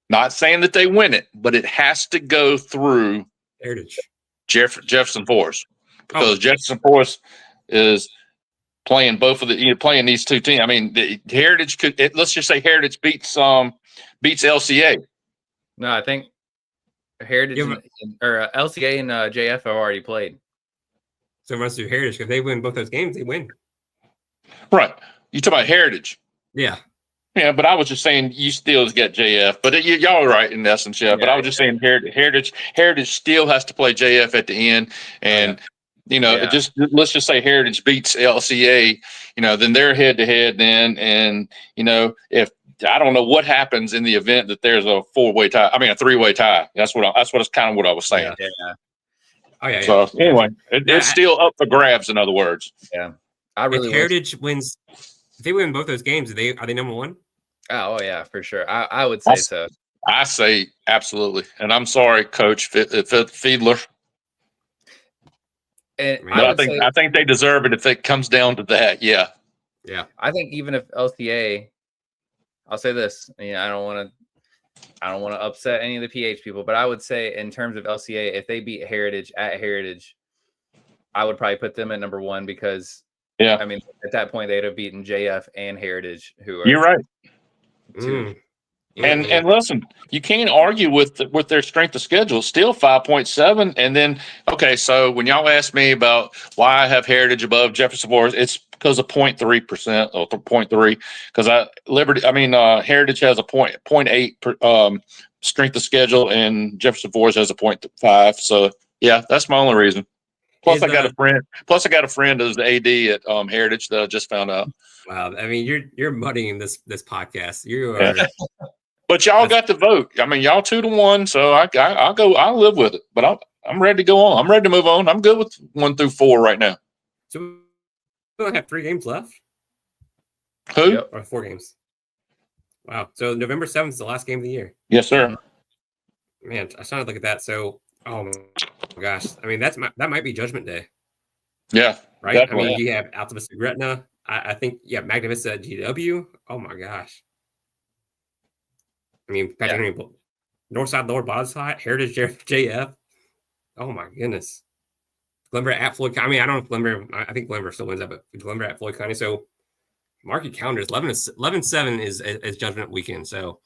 Speaker 4: Not saying that they win it, but it has to go through
Speaker 1: Heritage.
Speaker 4: Jefferson Forest because Jefferson Forest is playing playing these two teams. I mean, the Heritage let's just say Heritage beats LCA.
Speaker 2: No, I think Heritage or LCA and JF have already played.
Speaker 1: So it runs through Heritage. If they win both those games, they win.
Speaker 4: Right. You talk about Heritage.
Speaker 1: Yeah.
Speaker 4: Yeah, but I was just saying you still get JF. But y'all are right in essence, yeah. But I was just saying Heritage still has to play JF at the end, and just let's just say Heritage beats LCA, then they're head to head then, and if I don't know what happens in the event that there's a three-way tie. That's kind of what I was saying.
Speaker 2: Yeah.
Speaker 1: Oh yeah.
Speaker 4: So anyway, it's still up for grabs. In other words,
Speaker 2: yeah. I really
Speaker 1: if Heritage wins, if they win both those games, are they number one?
Speaker 2: Oh yeah, for sure. I would say so.
Speaker 4: I say absolutely, and I'm sorry, Coach Fiedler. But I think they deserve it if it comes down to that. Yeah.
Speaker 1: Yeah.
Speaker 2: I think even if LCA, I'll say this. I don't want to upset any of the PH people, but I would say in terms of LCA, if they beat Heritage at Heritage, I would probably put them at number one because I mean at that point they'd have beaten JF and Heritage, who are
Speaker 4: you're right.
Speaker 2: Two.
Speaker 4: And listen, you can't argue with their strength of schedule. Still 5.7, and then so when y'all ask me about why I have Heritage above Jefferson Forest, it's because of 0.3% or 0.3. Because Heritage has a 0.8 strength of schedule, and Jefferson Forest has a 0.5. So yeah, that's my only reason. Plus, I got a friend who's the AD at Heritage that I just found out.
Speaker 1: Wow, I mean, you're muddying this podcast. You are.
Speaker 4: But y'all got the vote. I mean, y'all 2-1, so I'll live with it. But I'm ready to go on. I'm ready to move on. I'm good with 1 through 4 right now.
Speaker 1: So we only have 3 games left.
Speaker 4: Who?
Speaker 1: Yep, or 4 games. Wow. So November 7th is the last game of the year.
Speaker 4: Yes, sir.
Speaker 1: Man, I started to look at that. So, oh my gosh, I mean that might be Judgment Day.
Speaker 4: Yeah.
Speaker 1: Right.
Speaker 4: Definitely.
Speaker 1: I mean, you have Alta Vista Gretna. I think Magna Vista at GW. Oh my gosh. I mean, Patrick Henry, North Side, Lower Bottom Side, Heritage, JF. Oh my goodness. Glenver at Floyd County. I mean, I don't know if Glenver. I think Glenver still wins that, but Glenver at Floyd County. So mark your calendars. 11-7 is Judgment Weekend. So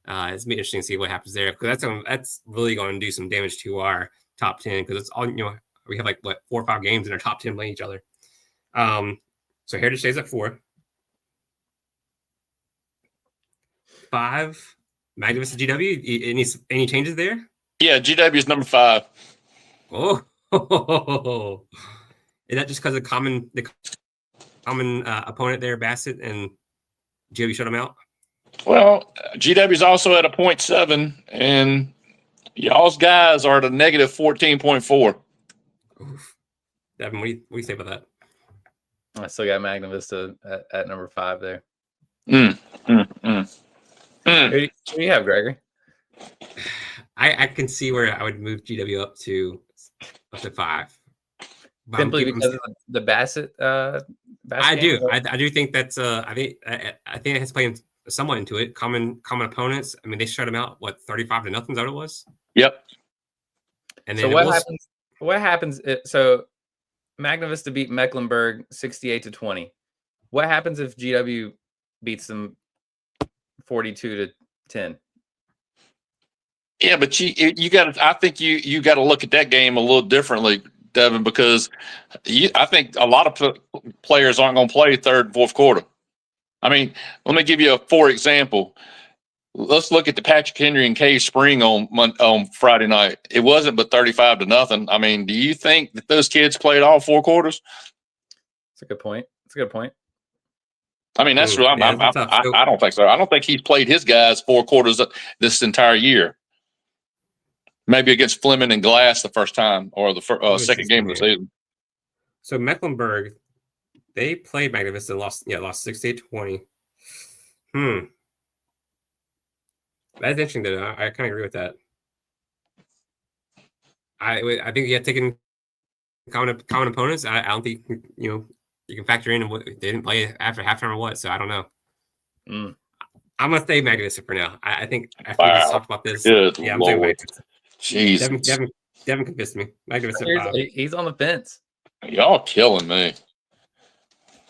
Speaker 1: it's be interesting to see what happens there because that's really going to do some damage to our top 10 because it's all we have 4 or 5 games in our top 10 playing each other. So Heritage stays at 4. 5. Magna Vista GW. Any changes there?
Speaker 4: Yeah, GW is number 5.
Speaker 1: Oh, is that just because the common opponent there, Bassett, and GW shut them out?
Speaker 4: Well, GW is also at a 0.7, and y'all's guys are at a negative 14.4.
Speaker 1: Devin, what do you say about that?
Speaker 2: I still got Magna Vista at number 5 there.
Speaker 4: Who
Speaker 2: do you have, Gregory?
Speaker 1: I can see where I would move GW up to 5.
Speaker 2: Simply because of the Bassett.
Speaker 1: I do think that's I think it has played somewhat into it. Common opponents. I mean, they shut them out. 35-0? Is that what it was?
Speaker 4: Yep.
Speaker 1: And then
Speaker 2: what happens? So Magna Vista beat Mecklenburg 68-20. What happens if GW beats them 42-10?
Speaker 4: Yeah, but you got to. I think you got to look at that game a little differently, Devin, because I think a lot of players aren't going to play third and fourth quarter. I mean, let me give you for example. Let's look at the Patrick Henry and Cave Spring on Friday night. It wasn't but 35-0. I mean, do you think that those kids played all 4 quarters?
Speaker 2: That's a good point.
Speaker 4: I mean, that's what
Speaker 1: Yeah, that's tough. So,
Speaker 4: I don't think so. I don't think he's played his guys 4 quarters this entire year. Maybe against Fleming and Glass the first time, or the second game of the season.
Speaker 1: So Mecklenburg, they played Magna Vista, lost 68-20. That's interesting. Though I kind of agree with that. I think you have taken common opponents. I don't think you can factor in what they didn't play after halftime or what. So I don't know. I'm gonna say Magna Vista for now. I think after we just talked about this,
Speaker 4: Good
Speaker 1: I'm
Speaker 4: Lord.
Speaker 1: saying Magna Vista.
Speaker 4: Jesus.
Speaker 1: Devin convinced me. Magna Vista.
Speaker 2: He's on the fence.
Speaker 4: Y'all killing me.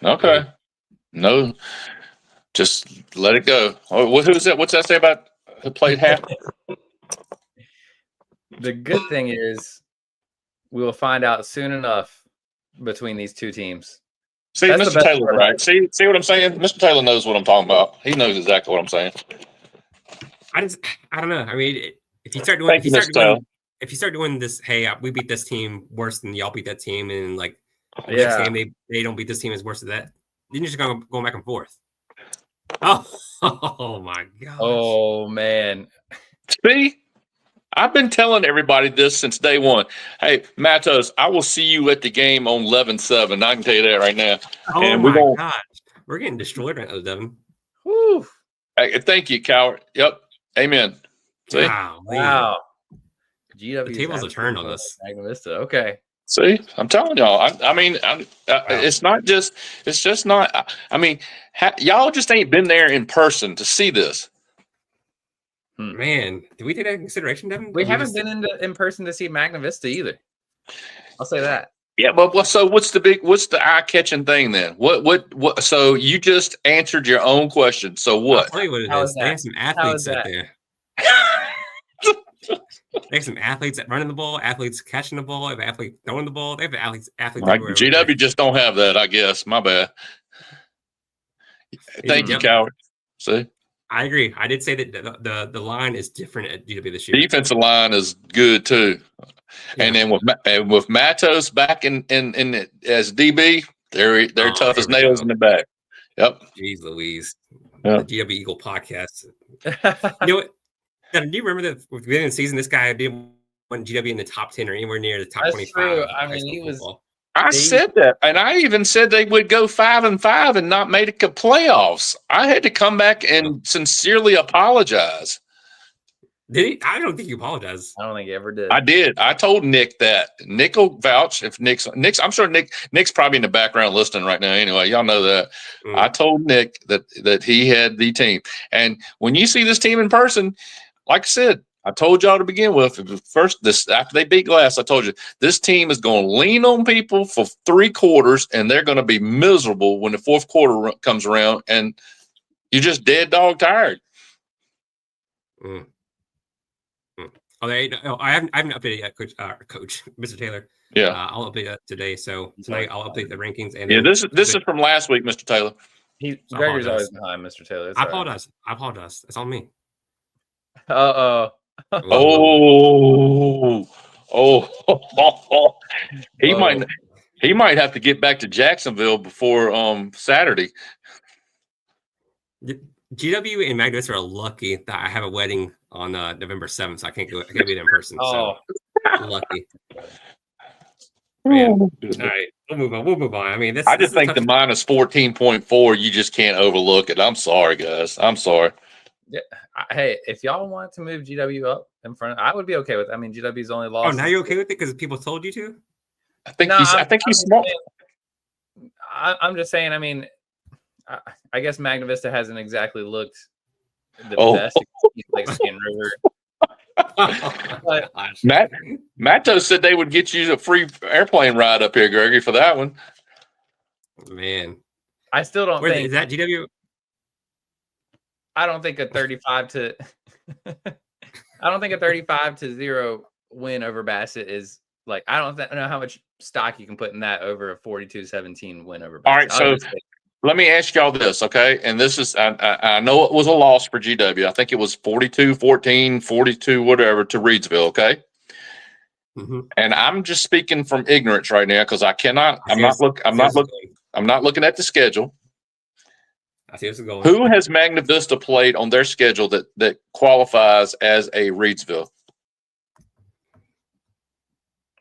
Speaker 4: Okay. No, just let it go. Oh, who's that? What's that say about who played half?
Speaker 2: The good thing is we will find out soon enough between these two teams.
Speaker 4: See,
Speaker 2: That's
Speaker 4: Mr. Taylor, right? See what I'm saying? Mr. Taylor knows what I'm talking about. He knows exactly what I'm saying. I
Speaker 1: don't know. I mean, if you start doing this, hey, we beat this team worse than y'all beat that team, and like next game they don't beat this team as worse as that, then you're just going back and forth. Oh my gosh.
Speaker 2: Oh man.
Speaker 4: See, I've been telling everybody this since day one. Hey, Matos, I will see you at the game on 11-7. I can tell you that right now.
Speaker 1: Oh
Speaker 4: and
Speaker 1: my gosh. We're getting destroyed right now, Devin.
Speaker 2: Whew.
Speaker 4: Hey, thank you, coward. Yep. Amen. See?
Speaker 2: Wow. GW.
Speaker 1: The tables are turned on us.
Speaker 2: Magna Vista. Okay.
Speaker 4: See, I'm telling y'all. I mean, it's not just. It's just not. I mean, y'all just ain't been there in person to see this.
Speaker 1: Man, did we take that into consideration, Devin?
Speaker 2: We haven't been in person to see Magna Vista either. I'll say that.
Speaker 4: Yeah, but so what's the eye-catching thing then? What? So you just answered your own question. So what?
Speaker 1: I'll tell you what it is. They have some athletes out there. They have some athletes that running the ball, athletes catching the ball, they have athletes throwing the ball. They have athletes everywhere.
Speaker 4: GW just don't have that, I guess. My bad. Thank you, coward. See?
Speaker 1: I agree. I did say that the line is different at GW this year.
Speaker 4: Defensive line is good too. Yeah. And then with Matos back in as DB, they're tough as nails in the back. Yep.
Speaker 1: Jeez Louise. Yep. The GW Eagle podcast. You know what? Do you remember that at the beginning of the season, this guy didn't want GW in the top 10 or anywhere near the top 25?
Speaker 2: True. I mean, he was.
Speaker 4: I said that, and I even said they would go 5-5 and not make it playoffs. I had to come back and sincerely apologize.
Speaker 1: Did he? I don't think you apologized.
Speaker 2: I don't think he ever did.
Speaker 4: I did. I told Nick that. Nick will vouch if Nick's. I'm sure Nick's probably in the background listening right now. Anyway, y'all know that. I told Nick that he had the team, and when you see this team in person. Like I said, I told y'all to begin with. After they beat Glass, I told you this team is going to lean on people for 3 quarters, and they're going to be miserable when the 4th quarter comes around, and you're just dead dog tired.
Speaker 1: Oh, I haven't updated yet, Coach Mr. Taylor.
Speaker 4: Yeah,
Speaker 1: I'll update that today. So tonight I'll update the rankings. And
Speaker 4: this is from last week, Mr. Taylor.
Speaker 2: Gregory's always behind, Mr. Taylor.
Speaker 1: I apologize. That's on me.
Speaker 4: He might have to get back to Jacksonville before Saturday.
Speaker 1: GW and Magna Vista are lucky that I have a wedding on November 7th, so I can't be there in person. So lucky. Man. All right, we'll move on. I mean, I just
Speaker 4: think the minus 14.4, you just can't overlook it. I'm sorry, guys. I'm sorry.
Speaker 2: Yeah. Hey, if y'all want to move GW up in front, I would be okay with it. I mean, GW's only lost.
Speaker 1: Oh, now you're okay with it because people told you to?
Speaker 4: I think he's smart.
Speaker 2: I'm just saying. I mean, I guess Magna Vista hasn't exactly looked the best. Like Skin River.
Speaker 4: Matto said they would get you a free airplane ride up here, Gregory, for that one.
Speaker 1: Man,
Speaker 2: I still don't think.
Speaker 1: Is that GW?
Speaker 2: I don't think a 35-0 win over Bassett is like, I don't know how much stock you can put in that over a 42-17 win over Bassett.
Speaker 4: All right, so let me ask y'all this, okay? And this is, I know it was a loss for GW. I think it was 42-14, 42, whatever to Reidsville, okay? Mm-hmm. And I'm just speaking from ignorance right now because I'm not looking at the schedule.
Speaker 1: I see this is going.
Speaker 4: Who has Magna Vista played on their schedule that qualifies as a Reedsville?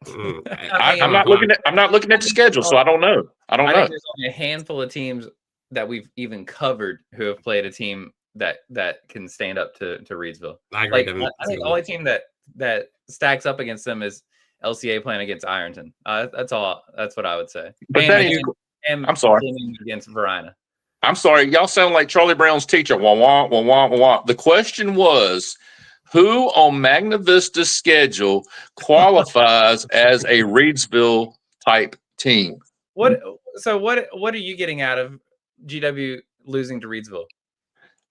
Speaker 4: I'm not looking at the schedule, so I don't know. I think
Speaker 2: there's only a handful of teams that we've even covered who have played a team that can stand up to Reedsville.
Speaker 1: I agree.
Speaker 2: I think the only team that stacks up against them is LCA playing against Ironton. That's all. That's what I would say.
Speaker 4: But I'm sorry.
Speaker 2: Against Verina.
Speaker 4: I'm sorry. Y'all sound like Charlie Brown's teacher. Wah, wah, wah, wah, wah. The question was, who on Magna Vista's schedule qualifies as a Reedsville type team?
Speaker 2: What are you getting out of GW losing to Reedsville?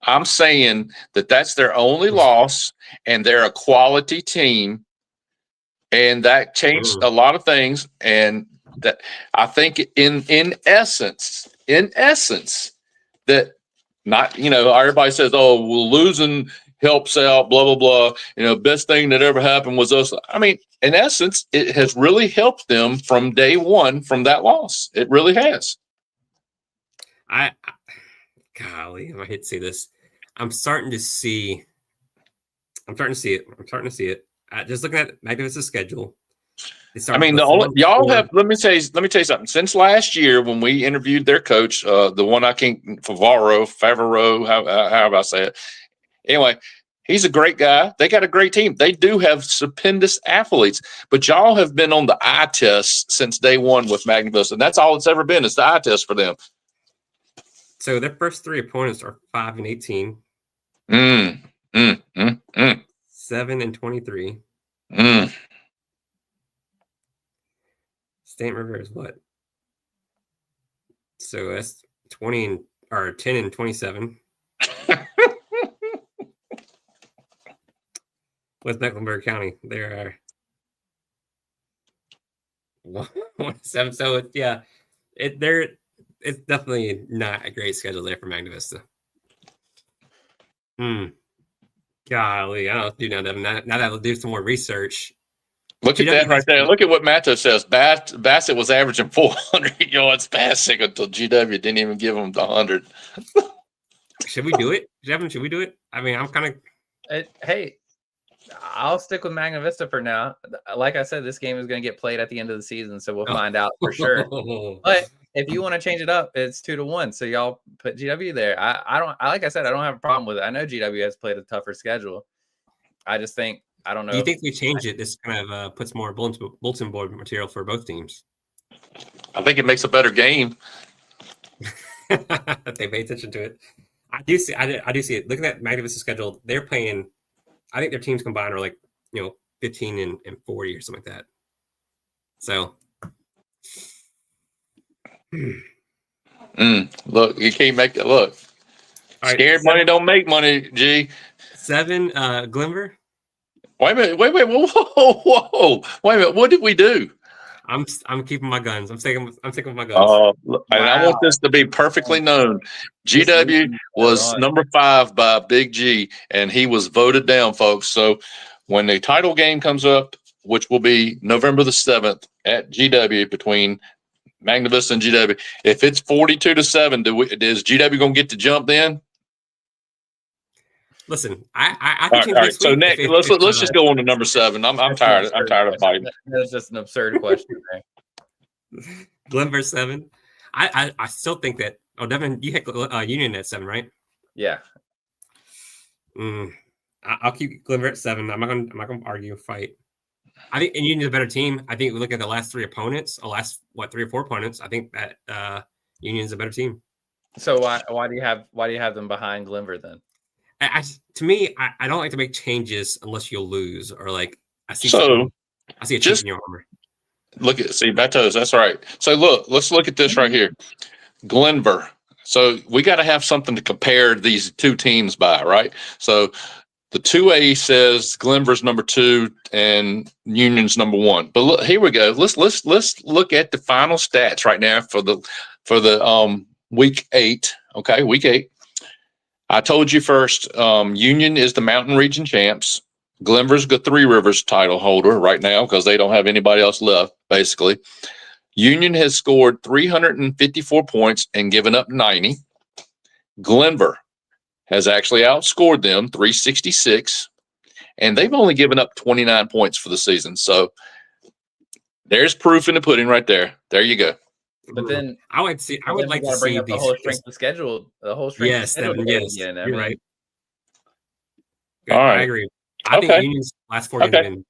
Speaker 4: I'm saying that's their only loss, and they're a quality team, and that changed a lot of things. And that I think in essence, that not everybody says, oh, well, losing helps out, blah blah blah. Best thing that ever happened was us. I mean, in essence, it has really helped them from day one from that loss. It really has.
Speaker 1: Golly, I hate to say this. I'm starting to see it. Just looking at Magna Vista's schedule.
Speaker 4: I mean, y'all have. Let me tell you something. Since last year, when we interviewed their coach, the one I can't Favreau, however I say it. Anyway, he's a great guy. They got a great team. They do have stupendous athletes, but y'all have been on the eye test since day one with Magna Vista, and that's all it's ever been. It's the eye test for them.
Speaker 1: So their first three opponents are 5-18, 7-23. St. River is what? So that's 10-27. West Mecklenburg County, there are 1-7. So it's definitely not a great schedule there for Magna Vista. Golly, I don't know what to do now. Now that I'll do some more research.
Speaker 4: Look at that right there. Look at what Matto says. Bassett was averaging 400 yards passing until GW didn't even give him the 100.
Speaker 1: Should we do it? Devin, should we do it? I mean, I'm kind of.
Speaker 2: Hey, I'll stick with Magna Vista for now. Like I said, this game is going to get played at the end of the season, so we'll find out for sure. But if you want to change it up, it's 2-1. So y'all put GW there. Like I said, I don't have a problem with it. I know GW has played a tougher schedule. I just think, I don't know.
Speaker 1: Do you think we change it? This kind of puts more bulletin board material for both teams.
Speaker 4: I think it makes a better game.
Speaker 1: They pay attention to it. I do see it. Looking at Magna Vista's schedule, they're playing. I think their teams combined are like 15 and 40 or something like that. So,
Speaker 4: look, you can't make it look. Right, scared money don't make money. G
Speaker 1: 7 Glenver.
Speaker 4: Wait a minute. Whoa. Wait a minute. What did we do?
Speaker 1: I'm keeping my guns. I'm sticking with my guns.
Speaker 4: And I want this to be perfectly known. GW was number 5 by Big G, and he was voted down, folks. So when the title game comes up, which will be November the 7th at GW between Magna Vista and GW, if it's 42-7, is GW going to get to jump then?
Speaker 1: Listen, I think
Speaker 4: all right. So Nick, let's just go on to number 7. I'm tired. I'm tired of fighting.
Speaker 2: That's just an absurd question there.
Speaker 1: Glenver 7. I still think that. Oh, Devin, you had Union at 7, right?
Speaker 2: Yeah.
Speaker 1: I'll keep Glenver at 7. I'm not gonna argue, fight. I think Union's a better team. I think we look at the last 3 opponents, 3 or 4 opponents. I think that Union's a better team.
Speaker 2: So why do you have them behind Glenver then?
Speaker 1: To me, I don't like to make changes unless you'll lose or like I see a change in your armor.
Speaker 4: Batos, that's right. So let's look at this right here. Glenver. So we got to have something to compare these two teams by, right? So the 2A says Glenver's number 2 and Union's number 1. But look, here we go. Let's look at the final stats right now for the week 8. Okay, week 8. I told you first, Union is the Mountain Region champs. Glenver's the 3 Rivers title holder right now because they don't have anybody else left, basically. Union has scored 354 points and given up 90. Glenver has actually outscored them 366, and they've only given up 29 points for the season. So there's proof in the pudding right there. There you go.
Speaker 2: But then
Speaker 1: I would see. I would like to
Speaker 2: bring
Speaker 1: see
Speaker 2: up the
Speaker 1: these.
Speaker 2: whole strength of schedule. The whole strength of
Speaker 1: Yes,
Speaker 2: schedule
Speaker 1: Devin,
Speaker 2: debate
Speaker 1: yes,
Speaker 2: again.
Speaker 1: you're right.
Speaker 4: All
Speaker 1: I
Speaker 4: right.
Speaker 1: agree. I think
Speaker 4: Okay.
Speaker 1: Union's last 4 games
Speaker 4: Okay.
Speaker 1: have been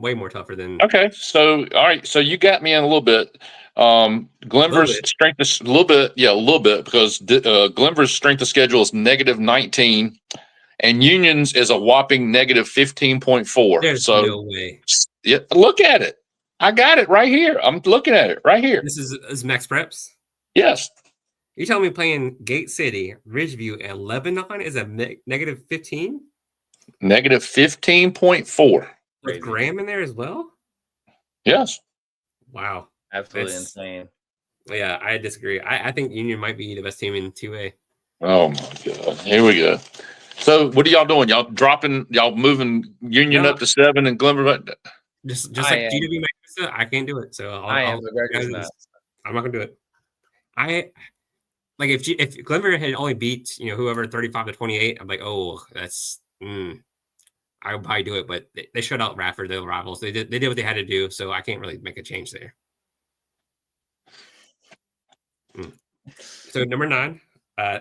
Speaker 1: way more tougher than.
Speaker 4: Okay. So, all right. So you got me in a little bit. Glenver's strength is a little bit. Yeah, a little bit, because Glenver's strength of schedule is -19, and Union's is a whopping -15.4.
Speaker 1: There's
Speaker 4: So
Speaker 1: no way.
Speaker 4: yeah, look at it. I got it right here. I'm looking at it right here.
Speaker 1: This is Max Preps.
Speaker 4: Yes.
Speaker 1: You telling me playing Gate City, Ridgeview, and Lebanon is a -15
Speaker 4: -15.4.
Speaker 1: with Graham in there as well?
Speaker 4: Yes.
Speaker 1: Wow.
Speaker 2: Absolutely
Speaker 1: That's-
Speaker 2: insane.
Speaker 1: Yeah, I disagree. I think Union might be the best team in 2A.
Speaker 4: Oh my God. Here we go. So what are y'all doing? Y'all moving Union
Speaker 1: No.
Speaker 4: up to 7 and Glenver?
Speaker 1: Just
Speaker 2: I
Speaker 1: like
Speaker 2: am.
Speaker 1: GW makes it, I can't do it. So
Speaker 2: I am, but Gregor's not.
Speaker 1: I'm not gonna do it. I like if Glenver had only beat whoever 35-28, I'm like, oh, that's I would probably do it, but they shut out Radford, their rivals. They did what they had to do, so I can't really make a change there. So number 9.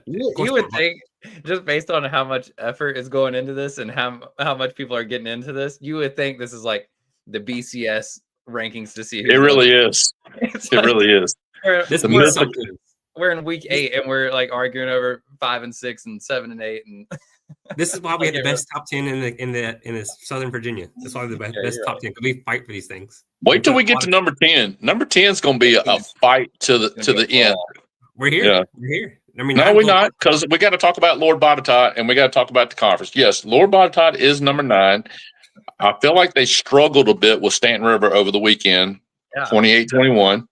Speaker 2: You would think, just based on how much effort is going into this and how much people are getting into this, you would think this is like the BCS rankings to see.
Speaker 4: It really is.
Speaker 2: It
Speaker 4: really is.
Speaker 2: We're in week 8 and we're like arguing over 5 and 6 and 7 and 8 and.
Speaker 1: This is why we had the best top 10 in the Southern Virginia. That's why the best top 10, because we fight for these things.
Speaker 4: Wait till we get to number 10. Number 10 is going to be a fight to the end.
Speaker 1: We're here.
Speaker 4: Yeah.
Speaker 1: We're here. I mean,
Speaker 4: no, we're not, because we got to talk about Lord Botetourt and we got to talk about the conference. Yes, Lord Botetourt is number 9. I feel like they struggled a bit with Stanton River over the weekend, 28-21.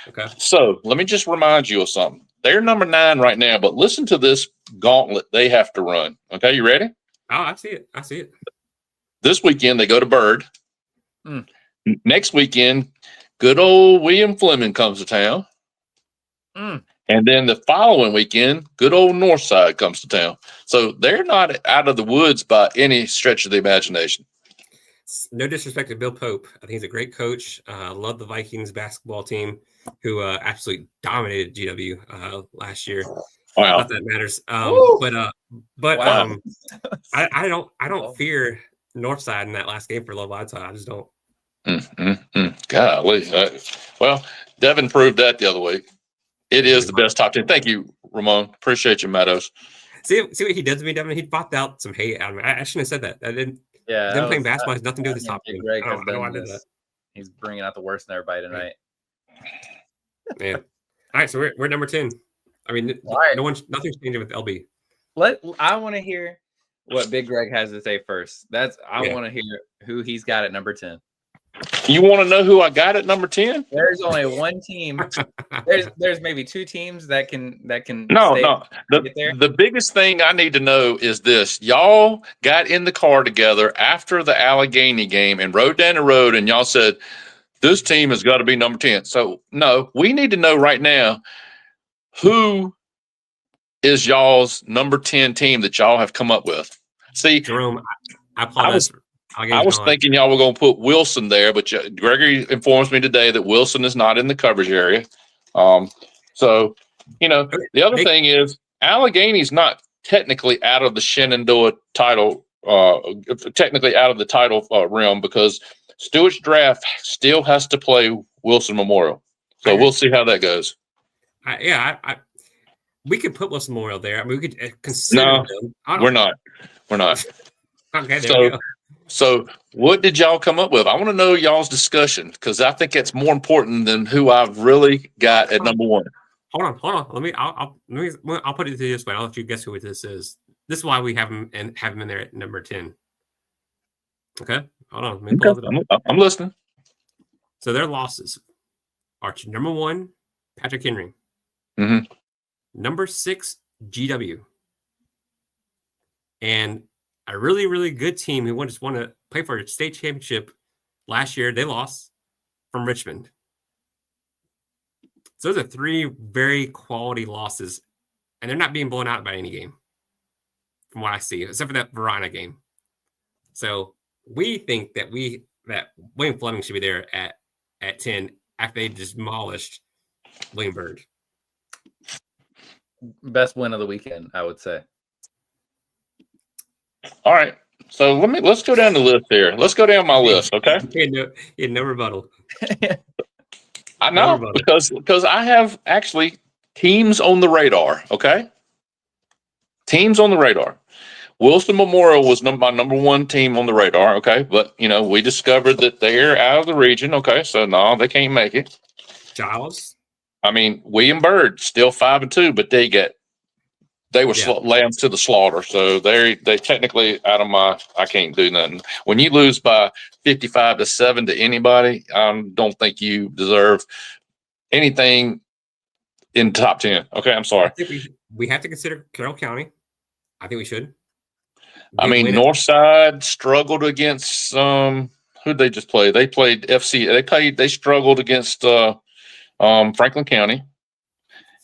Speaker 1: Okay.
Speaker 4: So let me just remind you of something. They're number 9 right now, but listen to this gauntlet they have to run. Okay, you ready?
Speaker 1: Oh, I see it.
Speaker 4: This weekend they go to Bird. Next weekend, good old William Fleming comes to town. And then the following weekend, good old Northside comes to town. So they're not out of the woods by any stretch of the imagination.
Speaker 1: No disrespect to Bill Pope. I think he's a great coach. Love the Vikings basketball team, who absolutely dominated GW last year.
Speaker 4: Wow.
Speaker 1: Not that matters. But
Speaker 2: Wow.
Speaker 1: I don't fear Northside in that last game for Love Botetourt. I just don't.
Speaker 4: Golly. Well, Devin proved that the other week. It is the best top 10. Thank you, Ramon. Appreciate you, Meadows.
Speaker 1: See what he does to me, Devin? He bought out some hate out of me. I shouldn't have said that. I didn't.
Speaker 2: Yeah.
Speaker 1: Them playing basketball has nothing to do with this top 10.
Speaker 2: Greg
Speaker 1: I don't want to do that.
Speaker 2: He's bringing out the worst in everybody tonight.
Speaker 1: Yeah. All right, so we're number 10. I mean, nothing's changing with LB.
Speaker 2: I want to hear what Big Greg has to say first. I want to hear who he's got at number 10.
Speaker 4: You want to know who I got at number 10?
Speaker 2: There's only one team. There's maybe 2 teams that can.
Speaker 4: No. The biggest thing I need to know is this: y'all got in the car together after the Alleghany game and rode down the road, and y'all said this team has got to be number 10. So no, we need to know right now who is y'all's number 10 team that y'all have come up with. See,
Speaker 1: Jerome, I apologize.
Speaker 4: I was thinking y'all were going to put Wilson there, but Gregory informs me today that Wilson is not in the coverage area. So, the other thing is Allegany's not technically out of the Shenandoah title, technically out of the title realm, because Stewart's Draft still has to play Wilson Memorial. So we'll see how that goes.
Speaker 1: We could put Wilson Memorial there. I mean, we could consider them.
Speaker 4: We're not.
Speaker 1: Okay, there we go.
Speaker 4: So what did y'all come up with? I want to know y'all's discussion, because I think it's more important than who I've really got at number 1.
Speaker 1: Hold on. I'll put it this way. I'll let you guess who this is. This is why we have him in there at number 10. Okay, hold on. Let me pull it up.
Speaker 4: I'm listening.
Speaker 1: So their losses are to number 1, Patrick Henry. Number 6, GW. And a really, really good team who just want to play for a state championship last year. They lost from Richmond. So those are 3 very quality losses and they're not being blown out by any game, from what I see, except for that Verona game. So we think that William Fleming should be there at 10 after they demolished Williamsburg.
Speaker 2: Best win of the weekend, I would say.
Speaker 4: All right. So let's go down the list here. Let's go down my list, okay?
Speaker 1: You had no rebuttal.
Speaker 4: I know because I have actually teams on the radar, okay? Teams on the radar. Wilson Memorial was my number one team on the radar, okay? But, we discovered that they're out of the region, okay? So, no, they can't make it.
Speaker 1: Giles?
Speaker 4: I mean, William Byrd still 5-2, but they were lambs to the slaughter. So they technically out of I can't do nothing. When you lose by 55-7 to anybody, I don't think you deserve anything in top 10. Okay, I'm sorry.
Speaker 1: I think we have to consider Carroll County. I think we should.
Speaker 4: I mean, Northside struggled against who'd they just play? They played FC. They struggled against Franklin County,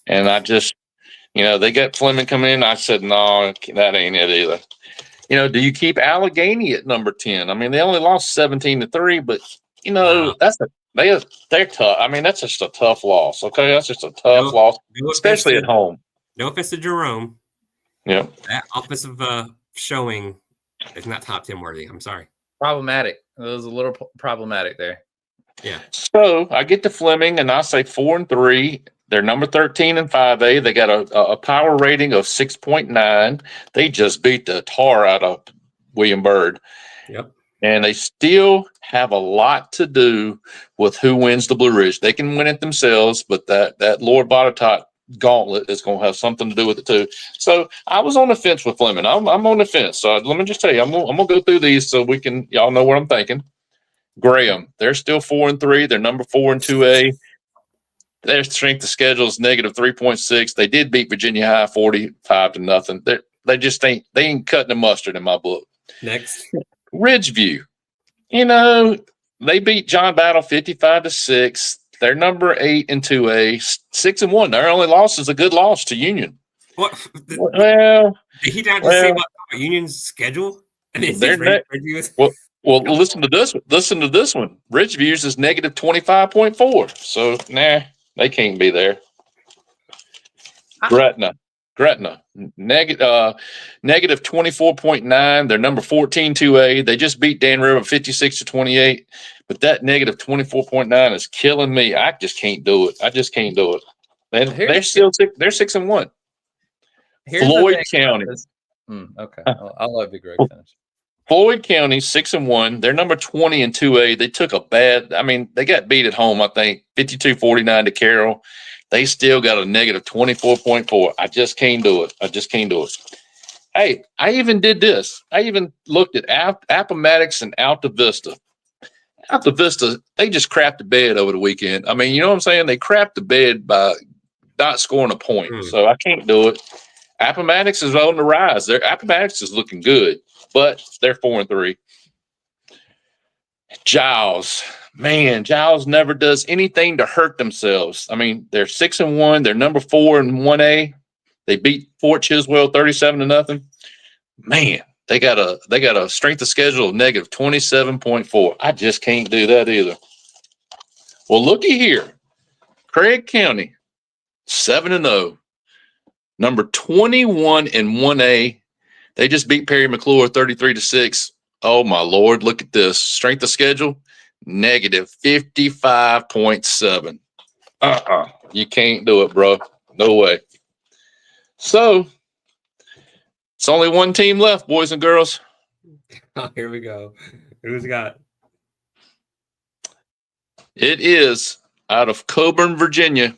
Speaker 4: and I just. They got Fleming coming in. I said, no, that ain't it either. Do you keep Alleghany at number 10? I mean, they only lost 17-3, but wow. They're tough. I mean, that's just a tough loss. Okay, that's just a tough loss, especially at home.
Speaker 1: No offense to Jerome.
Speaker 4: Yeah,
Speaker 1: that offensive showing is not top 10 worthy. I'm sorry.
Speaker 2: Problematic. It was a little problematic there.
Speaker 1: Yeah.
Speaker 4: So I get to Fleming, and I say 4-3. They're number 13 in 5A. They got a power rating of 6.9. They just beat the tar out of William Byrd.
Speaker 1: Yep.
Speaker 4: And they still have a lot to do with who wins the Blue Ridge. They can win it themselves, but that Lord Botetourt gauntlet is going to have something to do with it too. So I was on the fence with Fleming. I'm on the fence. So let me just tell you, I'm going to go through these so y'all know what I'm thinking. Graham, they're still 4-3. They're number 4 in 2A. Their strength of schedule is negative 3.6. They did beat Virginia High 45-0. They just ain't cutting the mustard in my book.
Speaker 1: Next.
Speaker 4: Ridgeview. They beat John Battle 55-6. They're number 8 in 2A, 6-1. Their only loss is a good loss to Union.
Speaker 1: What?
Speaker 4: Well,
Speaker 1: did he not just say about Union's schedule?
Speaker 4: Well, listen to this. Listen to this one. Ridgeview's is negative 25.4. So, they can't be there. Gretna, negative 24.9. They're number 14 2A. They just beat Dan River 56-28. But that negative 24.9 is killing me. I just can't do it. They're still 6-1. Floyd County.
Speaker 2: Okay, I'll let Big Greg finish.
Speaker 4: Floyd County, 6-1. They're number 20 in 2A. They took they got beat at home, I think, 52-49 to Carroll. They still got a negative 24.4. I just can't do it. Hey, I even did this. I even looked at Appomattox and Alta Vista. Alta Vista, they just crapped the bed over the weekend. I mean, you know what I'm saying? They crapped the bed by not scoring a point. So I can't do it. Appomattox is on the rise. Appomattox is looking good. But they're 4-3. Giles, Giles never does anything to hurt themselves. I mean, they're 6-1. They're number 4 in 1A. They beat Fort Chiswell 37-0. Man, they got a strength of schedule of negative 27.4. I just can't do that either. Well, looky here, Craig County, 7-0, number 21 in 1A. They just beat Perry McClure 33-6. Oh, my Lord. Look at this. Strength of schedule, negative 55.7. You can't do it, bro. No way. So, it's only one team left, boys and girls.
Speaker 1: Oh, here we go. Who's got?
Speaker 4: It is out of Coburn, Virginia,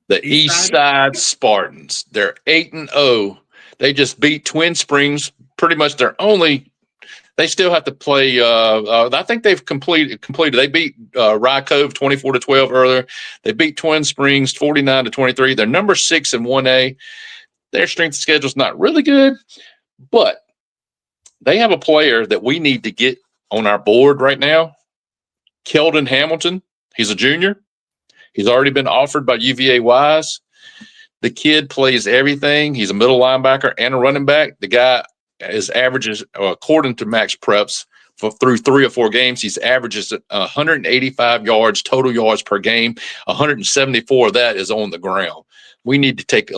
Speaker 4: the East Side Spartans. They're 8-0. They just beat Twin Springs. Pretty much they still have to play. I think they've completed. They beat Rye Cove 24-12 earlier. They beat Twin Springs 49-23. They're number 6 in 1A. Their strength of schedule is not really good, but they have a player that we need to get on our board right now. Keldon Hamilton. He's a junior. He's already been offered by UVA Wise. The kid plays everything. He's a middle linebacker and a running back. The guy is averages, according to Max Preps, through 3 or 4 games, he's averages 185 yards, total yards per game. 174 of that is on the ground. We need to pay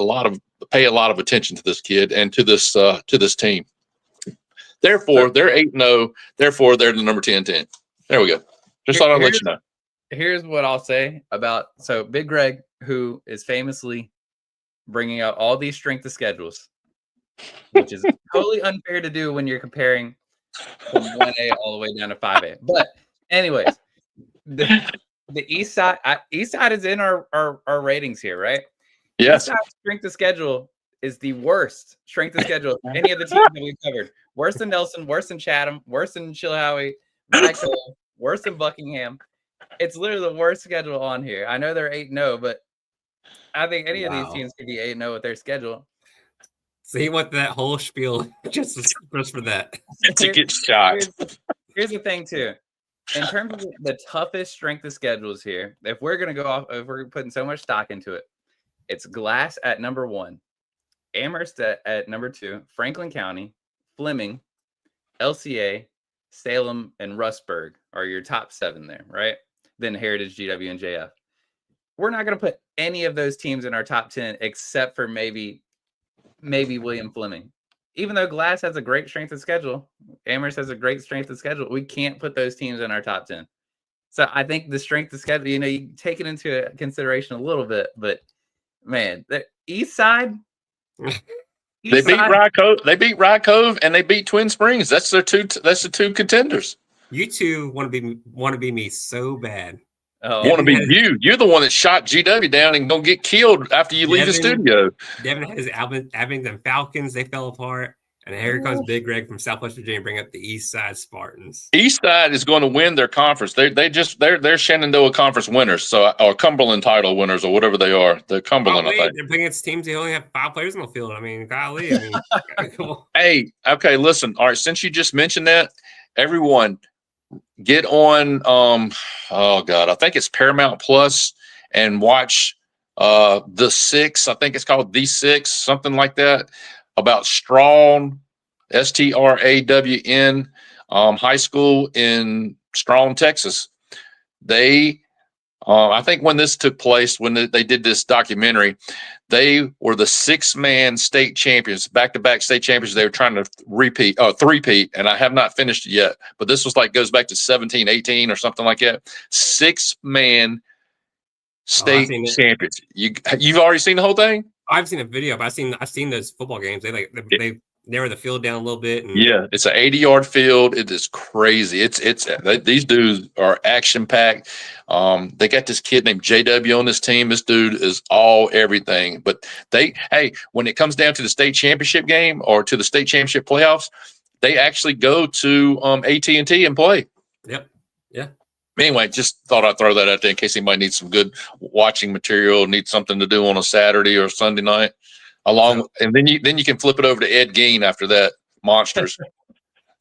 Speaker 4: a lot of attention to this kid and to this team. Therefore, they're 8-0. Therefore, they're the number 10 team. There we go. Just thought I'd let you know.
Speaker 2: Here's what I'll say about Big Greg, who is famously bringing out all these strength of schedules, which is totally unfair to do when you're comparing from 1A all the way down to 5A. But anyways, the East Side is in our ratings here, right?
Speaker 4: Yes.
Speaker 2: East Side strength of schedule is the worst strength of schedule of any of the teams that we've covered. Worse than Nelson, worse than Chatham, worse than Chilhowie, worse than Buckingham. It's literally the worst schedule on here. I know they're 8-0, but I think any of these teams could be 8-0 with their schedule.
Speaker 1: So he went that whole spiel just for that.
Speaker 4: To get shot.
Speaker 2: Here's the thing, too. In terms of the toughest strength of schedules here, if we're putting so much stock into it, it's Glass at number 1, Amherst at number 2, Franklin County, Fleming, LCA, Salem, and Rustburg are your top 7 there, right? Then Heritage, GW, and JF. We're not going to put any of those teams in our top 10 except for maybe William Fleming. Even though Glass has a great strength of schedule, Amherst has a great strength of schedule, we can't put those teams in our top 10. So I think the strength of schedule, you take it into consideration a little bit, but man, the East Side.
Speaker 4: They beat Rye Cove. They beat Rye Cove and they beat Twin Springs. That's the two contenders.
Speaker 1: You two want to be me so bad.
Speaker 4: Oh, want to be you. You're the one that shot GW down and gonna get killed after you leave the studio.
Speaker 1: Devin has Abington Falcons. They fell apart. And here comes Big Greg from Southwest Virginia, bring up the East Side Spartans.
Speaker 4: East Side is going to win their conference. They're Shenandoah Conference winners, or Cumberland title winners, or whatever they are. They're Cumberland, I think.
Speaker 1: They're playing against teams they only have 5 players on the field. I mean, golly.
Speaker 4: Hey, okay, listen. All right, since you just mentioned that, everyone get on. I think it's Paramount Plus and watch The Six. I think it's called The Six, something like that. About Strawn, STRAWN, high school in Strawn, Texas. They, I think when this took place, when they did this documentary, they were the 6-man state champions, back-to-back state champions. They were trying to three-peat, and I have not finished it yet. But this was goes back to 17, 18 or something like that. 6-man state champions. You've already seen the whole thing?
Speaker 1: I've seen a video, but I've seen those football games. They narrow the field down a little bit. And
Speaker 4: yeah, it's an 80-yard field. It is crazy. These dudes are action packed. They got this kid named JW on this team. This dude is all everything. But when it comes down to the state championship game or to the state championship playoffs, they actually go to AT&T and play.
Speaker 1: Yep. Yeah.
Speaker 4: Anyway, just thought I'd throw that out there in case anybody needs some good watching material, needs something to do on a Saturday or Sunday night. And then you can flip it over to Ed Gein after that. Monsters.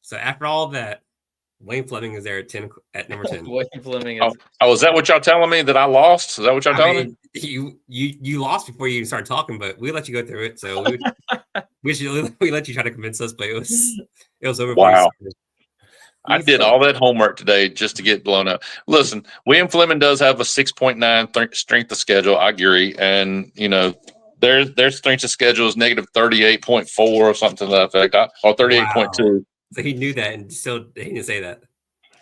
Speaker 1: So after all that, Wayne Fleming is there at number 10.
Speaker 2: Wayne Fleming is.
Speaker 4: Is that what y'all telling me that I lost? Is that what y'all telling
Speaker 1: me? You lost before you even started talking, but we let you go through it. So we let you try to convince us, but it was over.
Speaker 4: Wow. I did all that homework today just to get blown up. Listen, William Fleming does have a 6.9 strength of schedule. I agree. And, their strength of schedule is negative 38.4 or something to that effect, or 38.2.
Speaker 1: Wow. So he knew that and still he didn't say that.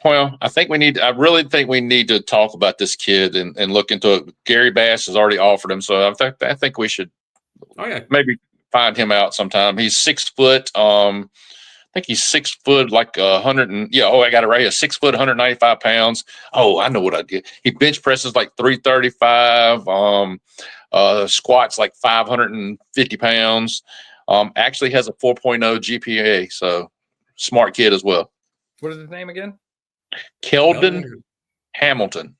Speaker 4: Well, I really think we need to talk about this kid and look into it. Gary Bass has already offered him. So I think we should maybe find him out sometime. He's 6 foot. I think he's 6 foot, like 100 and I got it right here. 6 foot, 195 pounds. Oh, I know what I did. He bench presses like 335. Squats like 550 pounds. Actually has a 4.0 GPA. So smart kid as well.
Speaker 2: What is his name again?
Speaker 4: Keldon Hamilton.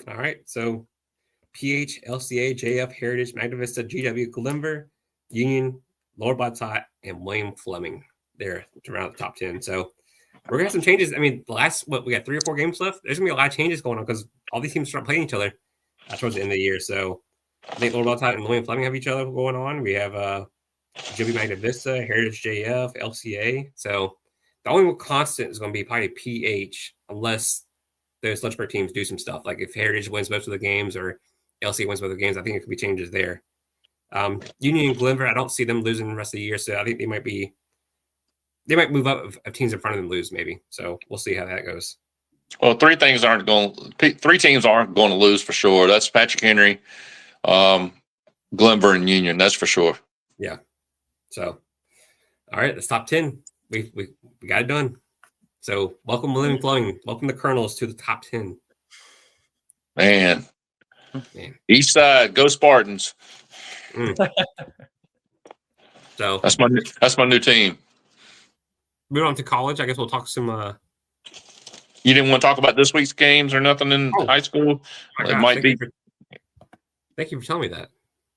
Speaker 1: All right. So PH, LCA, JF, Heritage, Magna Vista, GW, Glenver, Union, Lower Bottot, and William Fleming there to round the top 10. So we're gonna have some changes. I mean, we got 3 or 4 games left. There's gonna be a lot of changes going on because all these teams start playing each other towards the end of the year. So I think Lord Baltot and William Fleming have each other going on. We have Joby Magna Vista, Heritage JF, LCA. So the only constant is going to be probably PH, unless those Lynchburg teams do some stuff. Like if Heritage wins most of the games or LCA wins most of the games, I think it could be changes there. Union and Glenver, I don't see them losing the rest of the year, so I think they might move up if teams in front of them lose, maybe. So we'll see how that goes.
Speaker 4: Well, three teams aren't going to lose for sure. That's Patrick Henry, Glenver, and Union. That's for sure.
Speaker 1: Yeah. So, all right, that's top 10. We got it done. So, welcome William Fleming. Welcome the Colonels to the top 10.
Speaker 4: Man. East side, go Spartans.
Speaker 1: So
Speaker 4: that's my new team.
Speaker 1: Moving on to college, I guess we'll talk some.
Speaker 4: You didn't want to talk about this week's games or nothing in high school? It might be.
Speaker 1: Thank you for telling me that.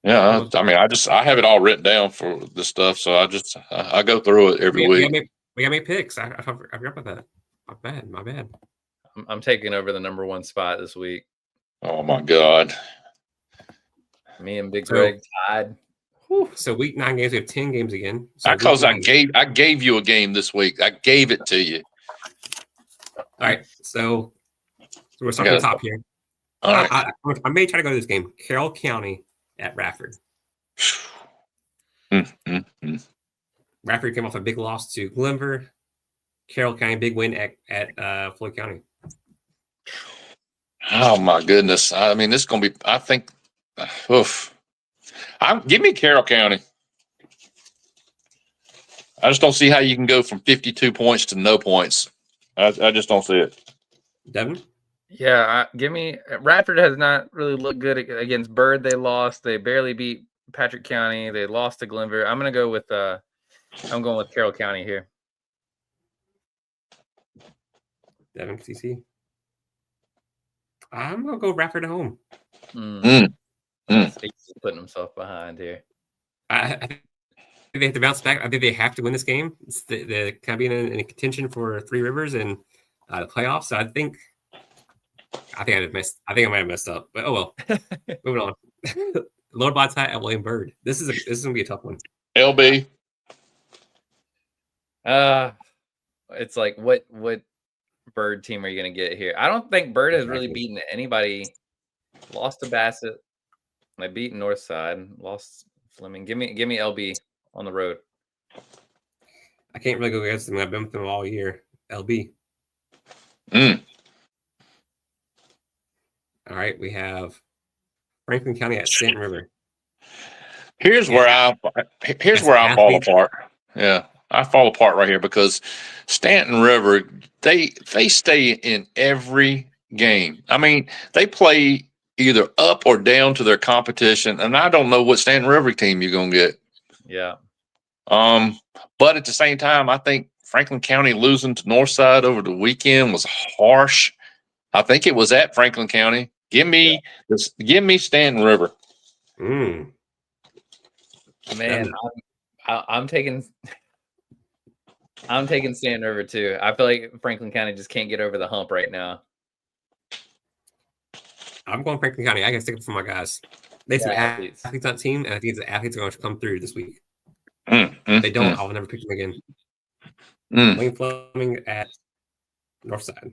Speaker 4: Yeah, I mean, I have it all written down for this stuff, so I go through it every week.
Speaker 1: We got to make picks. I forgot about that. My bad.
Speaker 2: I'm taking over the number 1 spot this week.
Speaker 4: Oh my God.
Speaker 2: Me and Big Greg tied.
Speaker 1: So week 9 games, we have 10 games again. So
Speaker 4: because I gave you a game this week. I gave it to you.
Speaker 1: All right, so we're starting at the top here.
Speaker 4: All right.
Speaker 1: I may try to go to this game. Carroll County at Radford. Radford came off a big loss to Glenver. Carroll County, big win at Floyd County.
Speaker 4: Oh my goodness! I mean, this is going to be. I think. Give me Carroll County. I just don't see how you can go from 52 points to no points. I just don't see it.
Speaker 1: Devin?
Speaker 2: Yeah, give me. Radford has not really looked good against Byrd. They lost. They barely beat Patrick County. They lost to Glenver. I'm going to go with. I'm going with Carroll County here.
Speaker 1: Devin, CC. I'm going to go Radford at home.
Speaker 2: He's putting himself behind here.
Speaker 1: I think they have to bounce back. I think they have to win this game. It's the kind of being in contention for Three Rivers and the playoffs. So I think I might have messed up. But oh well. Moving on. Lord Baltot at William Byrd. This is gonna be a tough one.
Speaker 4: LB.
Speaker 2: It's like what Byrd team are you gonna get here? I don't think Byrd has really beaten anybody. Lost to Bassett. They beat Northside. Lost Fleming. Give me LB on the road.
Speaker 1: I can't really go against them. I've been with them all year. LB. All right, we have Franklin County at Stanton River.
Speaker 4: Here's where I fall apart. Yeah, I fall apart right here because Stanton River, they stay in every game. I mean, they play either up or down to their competition, and I don't know what Stanton River team you're gonna get.
Speaker 2: Yeah.
Speaker 4: But at the same time, I think Franklin County losing to Northside over the weekend was harsh. I think it was at Franklin County. Give me Stanton River.
Speaker 2: Man, I'm taking Stanton River too. I feel like Franklin County just can't get over the hump right now.
Speaker 1: I'm going Franklin County. I got to stick up for my guys. They have some athletes on the team, and I think the athletes are going to come through this week. If they don't, I'll never pick them again. William Fleming at Northside.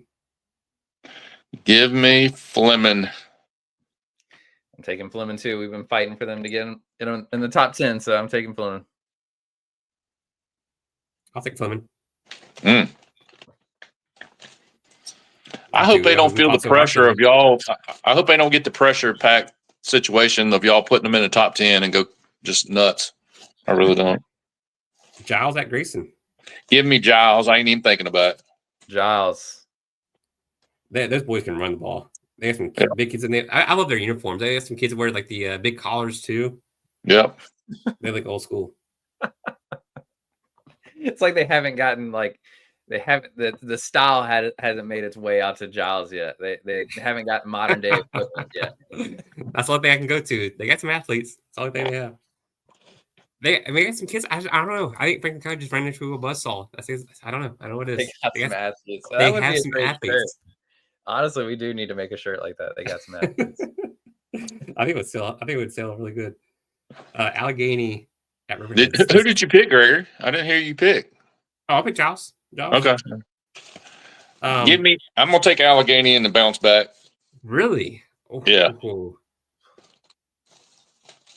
Speaker 4: Give me Fleming.
Speaker 2: I'm taking Fleming too. We've been fighting for them to get in the top 10, so I'm taking Fleming.
Speaker 1: I'll take Fleming.
Speaker 4: I hope they don't feel the pressure of y'all. I hope they don't get the pressure packed situation of y'all putting them in the top 10 and go just nuts. I really don't.
Speaker 1: Giles at Grayson.
Speaker 4: Give me Giles. I ain't even thinking about it.
Speaker 2: Giles.
Speaker 1: Those boys can run the ball. They have some big kids in there. I love their uniforms. They have some kids that wear like the big collars too.
Speaker 4: Yep.
Speaker 1: They look old school.
Speaker 2: It's like they haven't gotten they haven't the style hasn't made its way out to Giles yet. They haven't got modern day equipment yet.
Speaker 1: That's all they can go to. They got some athletes. That's all they have. They got some kids. I don't know. I think Franklin County just ran into a buzzsaw. I don't know. I don't know what it is.
Speaker 2: They got some athletes.
Speaker 1: They have some athletes.
Speaker 2: Honestly, we do need to make a shirt like that. They got some athletes.
Speaker 1: I think it would sell really good. Alleghany at Riverhead.
Speaker 4: Who did you pick, Gregory? I didn't hear you pick.
Speaker 1: Oh, I'll pick Giles.
Speaker 4: Okay.
Speaker 1: Um,
Speaker 4: I'm gonna take Alleghany and the bounce back.
Speaker 1: Really? Oh,
Speaker 4: Yeah.
Speaker 1: oh.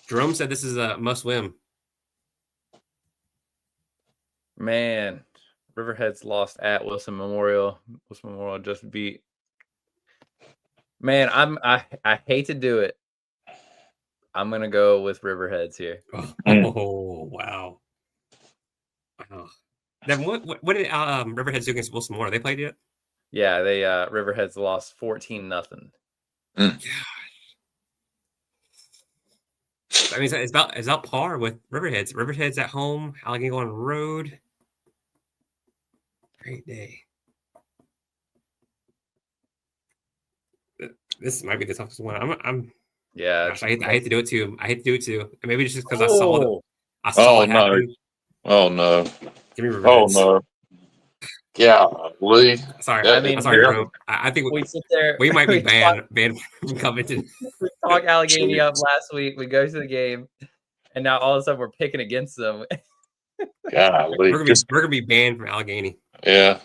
Speaker 1: Jerome said this is a must win.
Speaker 2: Man, Riverhead's lost at Wilson Memorial. Wilson Memorial just beat. Man, I hate to do it. I'm gonna go with Riverheads here.
Speaker 1: Oh, wow. Then what did Riverheads do against Wilson Memorial? They played yet?
Speaker 2: Yeah, they Riverheads lost 14-0.
Speaker 1: I mean, it's about par with Riverheads. Riverheads at home, Alleghany on the road. Great day. This might be the toughest one.
Speaker 2: Yeah,
Speaker 1: gosh, I hate to do it too. And maybe just because I saw it
Speaker 4: no.
Speaker 1: happen.
Speaker 4: Oh no.
Speaker 1: Give me Riverheads.
Speaker 4: Oh no. Yeah, Lee.
Speaker 1: Sorry,
Speaker 4: Yeah,
Speaker 1: I mean, sorry, bro. I think
Speaker 2: we sit there.
Speaker 1: we might be banned from Covington.
Speaker 2: We talk Alleghany up last week. We go to the game, and now all of a sudden we're picking against them.
Speaker 4: Golly.
Speaker 1: We're gonna be banned from Alleghany.
Speaker 4: Yeah,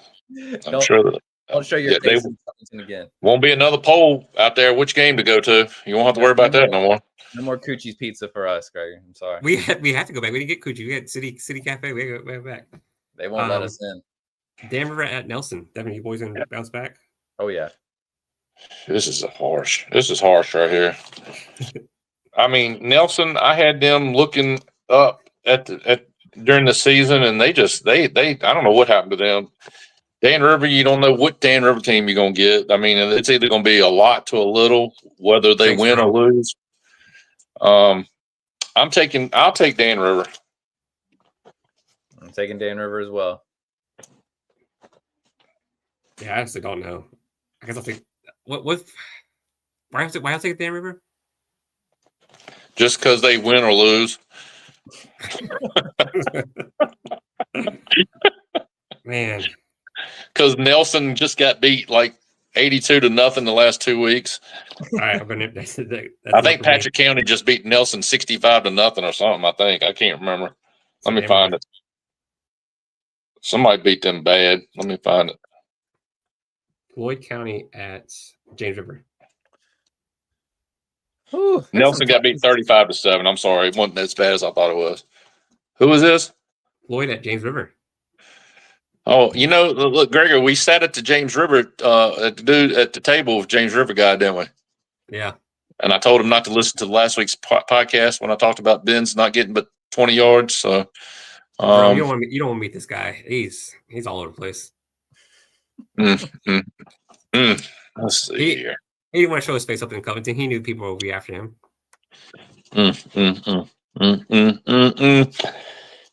Speaker 4: I'm sure that.
Speaker 2: I'll show your face in Covington again.
Speaker 4: Won't be another poll out there which game to go to. You won't have to worry about that no more.
Speaker 2: No more Coochie's Pizza for us, Greg. I'm sorry.
Speaker 1: We have to go back. We didn't get Coochie. We got City Cafe. We gotta go back.
Speaker 2: They won't let us in.
Speaker 1: Danville at Nelson. Devin, you boys gonna bounce back?
Speaker 2: Oh yeah.
Speaker 4: This is harsh right here. I mean, Nelson, I had them looking up at during the season, and they I don't know what happened to them. Dan River, you don't know what Dan River team you're gonna get. I mean, it's either gonna be a lot to a little, whether they win or lose. I'll take Dan River.
Speaker 2: I'm taking Dan River as well.
Speaker 1: Yeah, I actually don't know. I guess I'll take why I'll take Dan River?
Speaker 4: Just because they win or lose.
Speaker 1: Man.
Speaker 4: Because Nelson just got beat like 82-0 the last 2 weeks.
Speaker 1: All right,
Speaker 4: I think Patrick County just beat Nelson 65-0 or something. I can't remember. Let me find it. Somebody beat them bad. Let me find it.
Speaker 1: Floyd County at James River.
Speaker 2: Ooh,
Speaker 4: Nelson got beat 35-7. I'm sorry, it wasn't as bad as I thought it was. Who was this?
Speaker 1: Floyd at James River.
Speaker 4: Oh, look, Gregor, we sat at the James River at the table with James River guy, didn't we?
Speaker 1: Yeah.
Speaker 4: And I told him not to listen to last week's podcast when I talked about Ben's not getting but 20 yards. So,
Speaker 1: bro, you don't want to meet this guy. He's all over the place.
Speaker 4: Let's see here.
Speaker 1: He didn't want to show his face up in Covington. He knew people would be after him.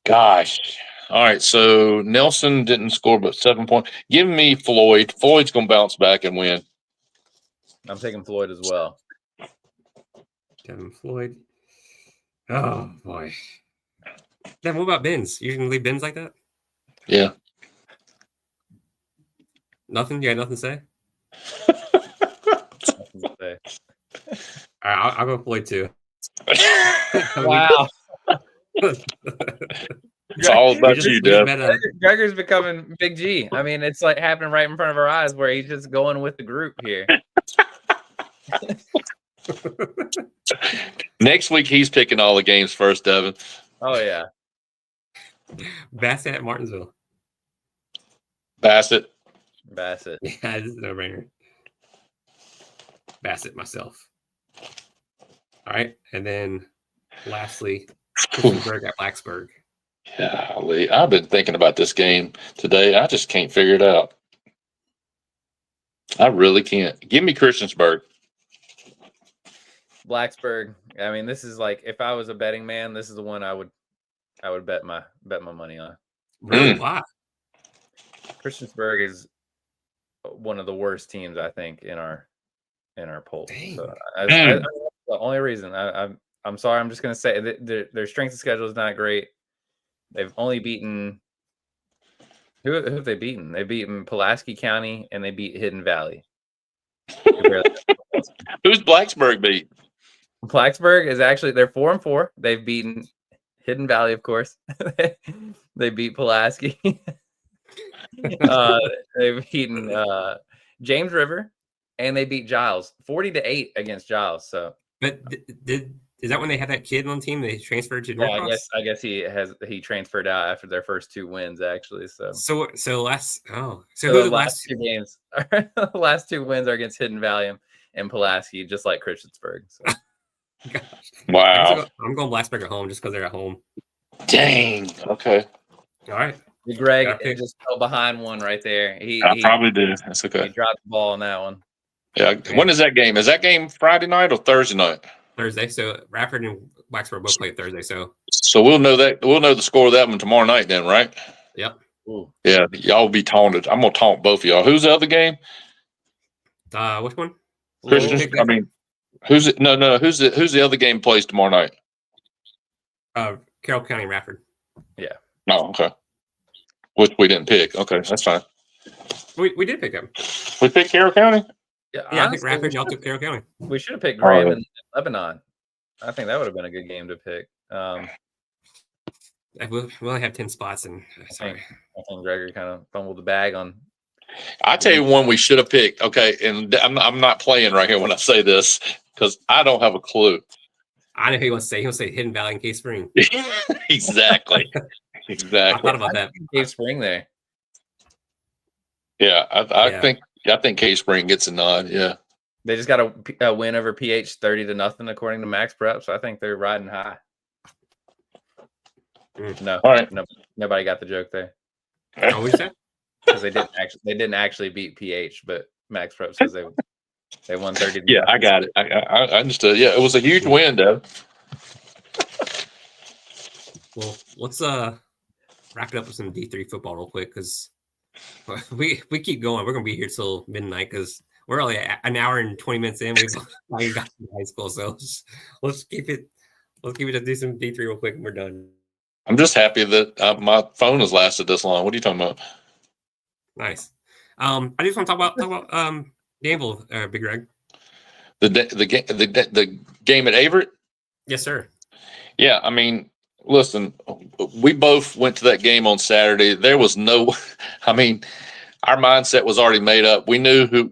Speaker 4: Gosh. All right, so Nelson didn't score but 7 points. Give me Floyd. Floyd's going to bounce back and win.
Speaker 2: I'm taking Floyd as well.
Speaker 1: Devin Floyd. Oh, boy. Then what about Ben's? You can leave Ben's like that?
Speaker 4: Yeah.
Speaker 1: Nothing? You got nothing to say?
Speaker 2: Nothing to say.
Speaker 1: All right, I'll go Floyd too.
Speaker 2: Wow.
Speaker 4: It's all about you, Dev.
Speaker 2: Gregor's becoming Big G. I mean, it's like happening right in front of our eyes where he's just going with the group here.
Speaker 4: Next week, he's picking all the games first, Devin.
Speaker 2: Oh, yeah.
Speaker 1: Bassett at Martinsville.
Speaker 4: Bassett.
Speaker 1: Yeah, this is a no-brainer. Bassett myself. All right, and then lastly, Christiansburg at Blacksburg.
Speaker 4: Golly, I've been thinking about this game today. I just can't figure it out. I really can't. Give me Christiansburg.
Speaker 2: Blacksburg. I mean, this is like if I was a betting man, this is the one I would bet my money on.
Speaker 1: Really? Why?
Speaker 2: Christiansburg is one of the worst teams I think in our poll. So that's the only reason. I'm sorry. I'm just gonna say that their strength of schedule is not great. They've only beaten who have they beaten? They've beaten Pulaski County and they beat Hidden Valley.
Speaker 4: Who's Blacksburg beat?
Speaker 2: Blacksburg is actually they're 4-4. They've beaten Hidden Valley, of course. They beat Pulaski. They've beaten James River, and they beat Giles 40-8 against Giles. So,
Speaker 1: but is that when they had that kid on the team? They transferred to Norcross?
Speaker 2: I guess he transferred out after their first 2 wins, actually. So
Speaker 1: the last
Speaker 2: two games, the last 2 wins are against Hidden Valley and Pulaski, just like Christiansburg. So.
Speaker 1: Gosh.
Speaker 4: Wow.
Speaker 1: I'm going Blacksburg at home just because they're at home.
Speaker 4: Dang. Okay.
Speaker 1: All right.
Speaker 2: Greg just fell behind one right there.
Speaker 4: I probably did. That's okay.
Speaker 2: He dropped the ball on that one.
Speaker 4: Yeah. When is that game? Is that game Friday night or Thursday night?
Speaker 1: Thursday. So Radford and Blacksburg both play Thursday. So
Speaker 4: we'll know that. We'll know the score of that one tomorrow night then, right?
Speaker 1: Yep.
Speaker 2: Ooh.
Speaker 4: Yeah. Y'all will be taunted. I'm gonna taunt both of y'all. Who's the other game?
Speaker 1: Which one?
Speaker 4: Christian. I mean, who's it? No. Who's the other game plays tomorrow night?
Speaker 1: Carroll County, Radford.
Speaker 2: Yeah.
Speaker 4: Oh, okay. Which we didn't pick. Okay, that's fine.
Speaker 1: We did pick them.
Speaker 4: We picked Carroll County.
Speaker 1: Yeah, I think Radford. Y'all took Carroll County.
Speaker 2: We should have picked Graham and Lebanon. I think that would have been a good game to pick.
Speaker 1: We only have 10 spots, and sorry.
Speaker 2: I think Gregory kind of fumbled the bag on.
Speaker 4: I tell you one we should have picked. Okay, and I'm not playing right here when I say this because I don't have a clue.
Speaker 1: I know who he wants to say. He'll say Hidden Valley and Cave Spring.
Speaker 4: Exactly.
Speaker 1: I thought about that.
Speaker 2: Cave Spring there.
Speaker 4: Yeah, I think Cave Spring gets a nod. Yeah.
Speaker 2: They just got a win over PH 30-0 according to Max Prep, so I think they're riding high. No,
Speaker 4: all right.
Speaker 2: No, nobody got the joke there.
Speaker 1: Oh, we said
Speaker 2: because they didn't actually beat PH, but Max Prep says they won 30.
Speaker 4: Yeah, I got it. I understood. Yeah, it was a huge win, though.
Speaker 1: Well, let's wrap it up with some D3 football real quick because we keep going. We're gonna be here till midnight because we're only an hour and 20 minutes in. We got to high school, so let's keep it. Let's keep it to do some D3 real quick, and we're done.
Speaker 4: I'm just happy that my phone has lasted this long. What are you talking about?
Speaker 1: Nice. I just want to talk about Danville, Big Greg.
Speaker 4: The game at Averett.
Speaker 1: Yes, sir.
Speaker 4: Yeah, I mean, listen, we both went to that game on Saturday. There was no, I mean, our mindset was already made up. We knew who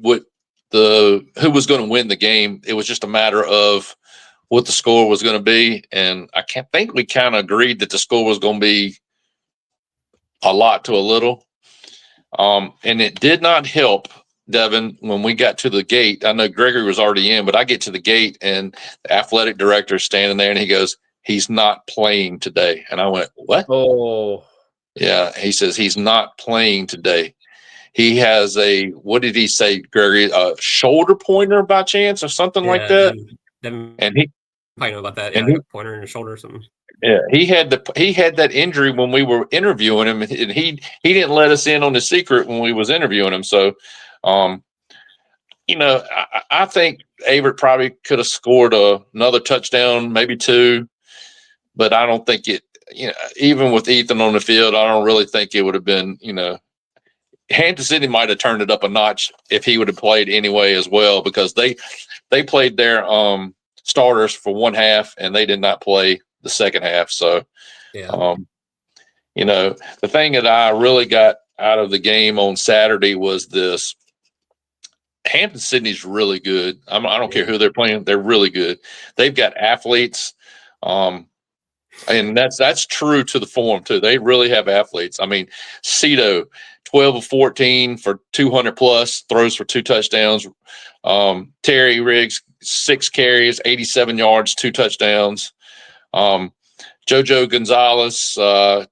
Speaker 4: was going to win the game. It was just a matter of what the score was going to be, and I can't think we kind of agreed that the score was going to be a lot to a little. And it did not help, Devin, when we got to the gate. I know Gregory was already in, but I get to the gate and the athletic director is standing there and he goes, "He's not playing today." And I went, "What?"
Speaker 2: Oh,
Speaker 4: yeah. He says he's not playing today. He has what did he say, Gregory? A shoulder pointer by chance or something like that? And he
Speaker 1: probably know about that. Yeah, pointer in the shoulder or something.
Speaker 4: Yeah, he had that injury when we were interviewing him, and he didn't let us in on the secret when we was interviewing him. So, I think Averett probably could have scored another touchdown, maybe 2, but I don't think it. Even with Ethan on the field, I don't really think it would have been. Hampden-Sydney might have turned it up a notch if he would have played anyway as well, because they played their starters for one half and they did not play the second half. So,
Speaker 1: yeah.
Speaker 4: The thing that I really got out of the game on Saturday was this. Hampden-Sydney's really good. I don't care who they're playing. They're really good. They've got athletes. And that's true to the form too. They really have athletes. I mean, Cito, 12 of 14 for 200 plus, throws for 2 touchdowns. Terry Riggs, 6 carries, 87 yards, 2 touchdowns. Jojo Gonzalez, I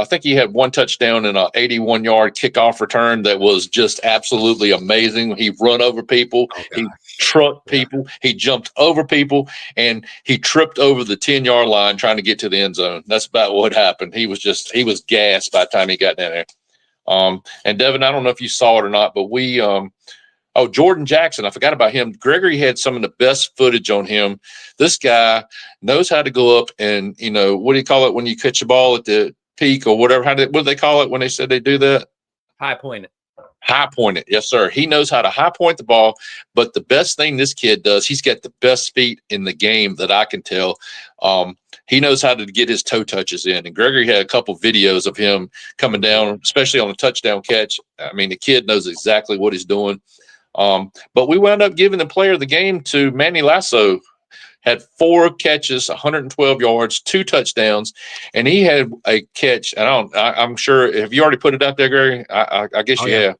Speaker 4: think he had 1 touchdown and an 81-yard kickoff return that was just absolutely amazing. He run over people, he trucked people, he jumped over people, and he tripped over the 10-yard line trying to get to the end zone. That's about what happened. He was gassed by the time he got down there. And Devin, I don't know if you saw it or not, but Jordan Jackson, I forgot about him. Gregory had some of the best footage on him. This guy knows how to go up and, what do you call it when you catch a ball at the peak or whatever? What do they call it when they said they do that?
Speaker 2: High point
Speaker 4: High point it. Yes, sir. He knows how to high point the ball. But the best thing this kid does, he's got the best feet in the game that I can tell. He knows how to get his toe touches in. And Gregory had a couple videos of him coming down, especially on a touchdown catch. I mean, the kid knows exactly what he's doing. But we wound up giving the player of the game to Manny Lasso. Had 4 catches, 112 yards, 2 touchdowns, and he had a catch. I'm sure. Have you already put it out there, Gregory? I guess you have.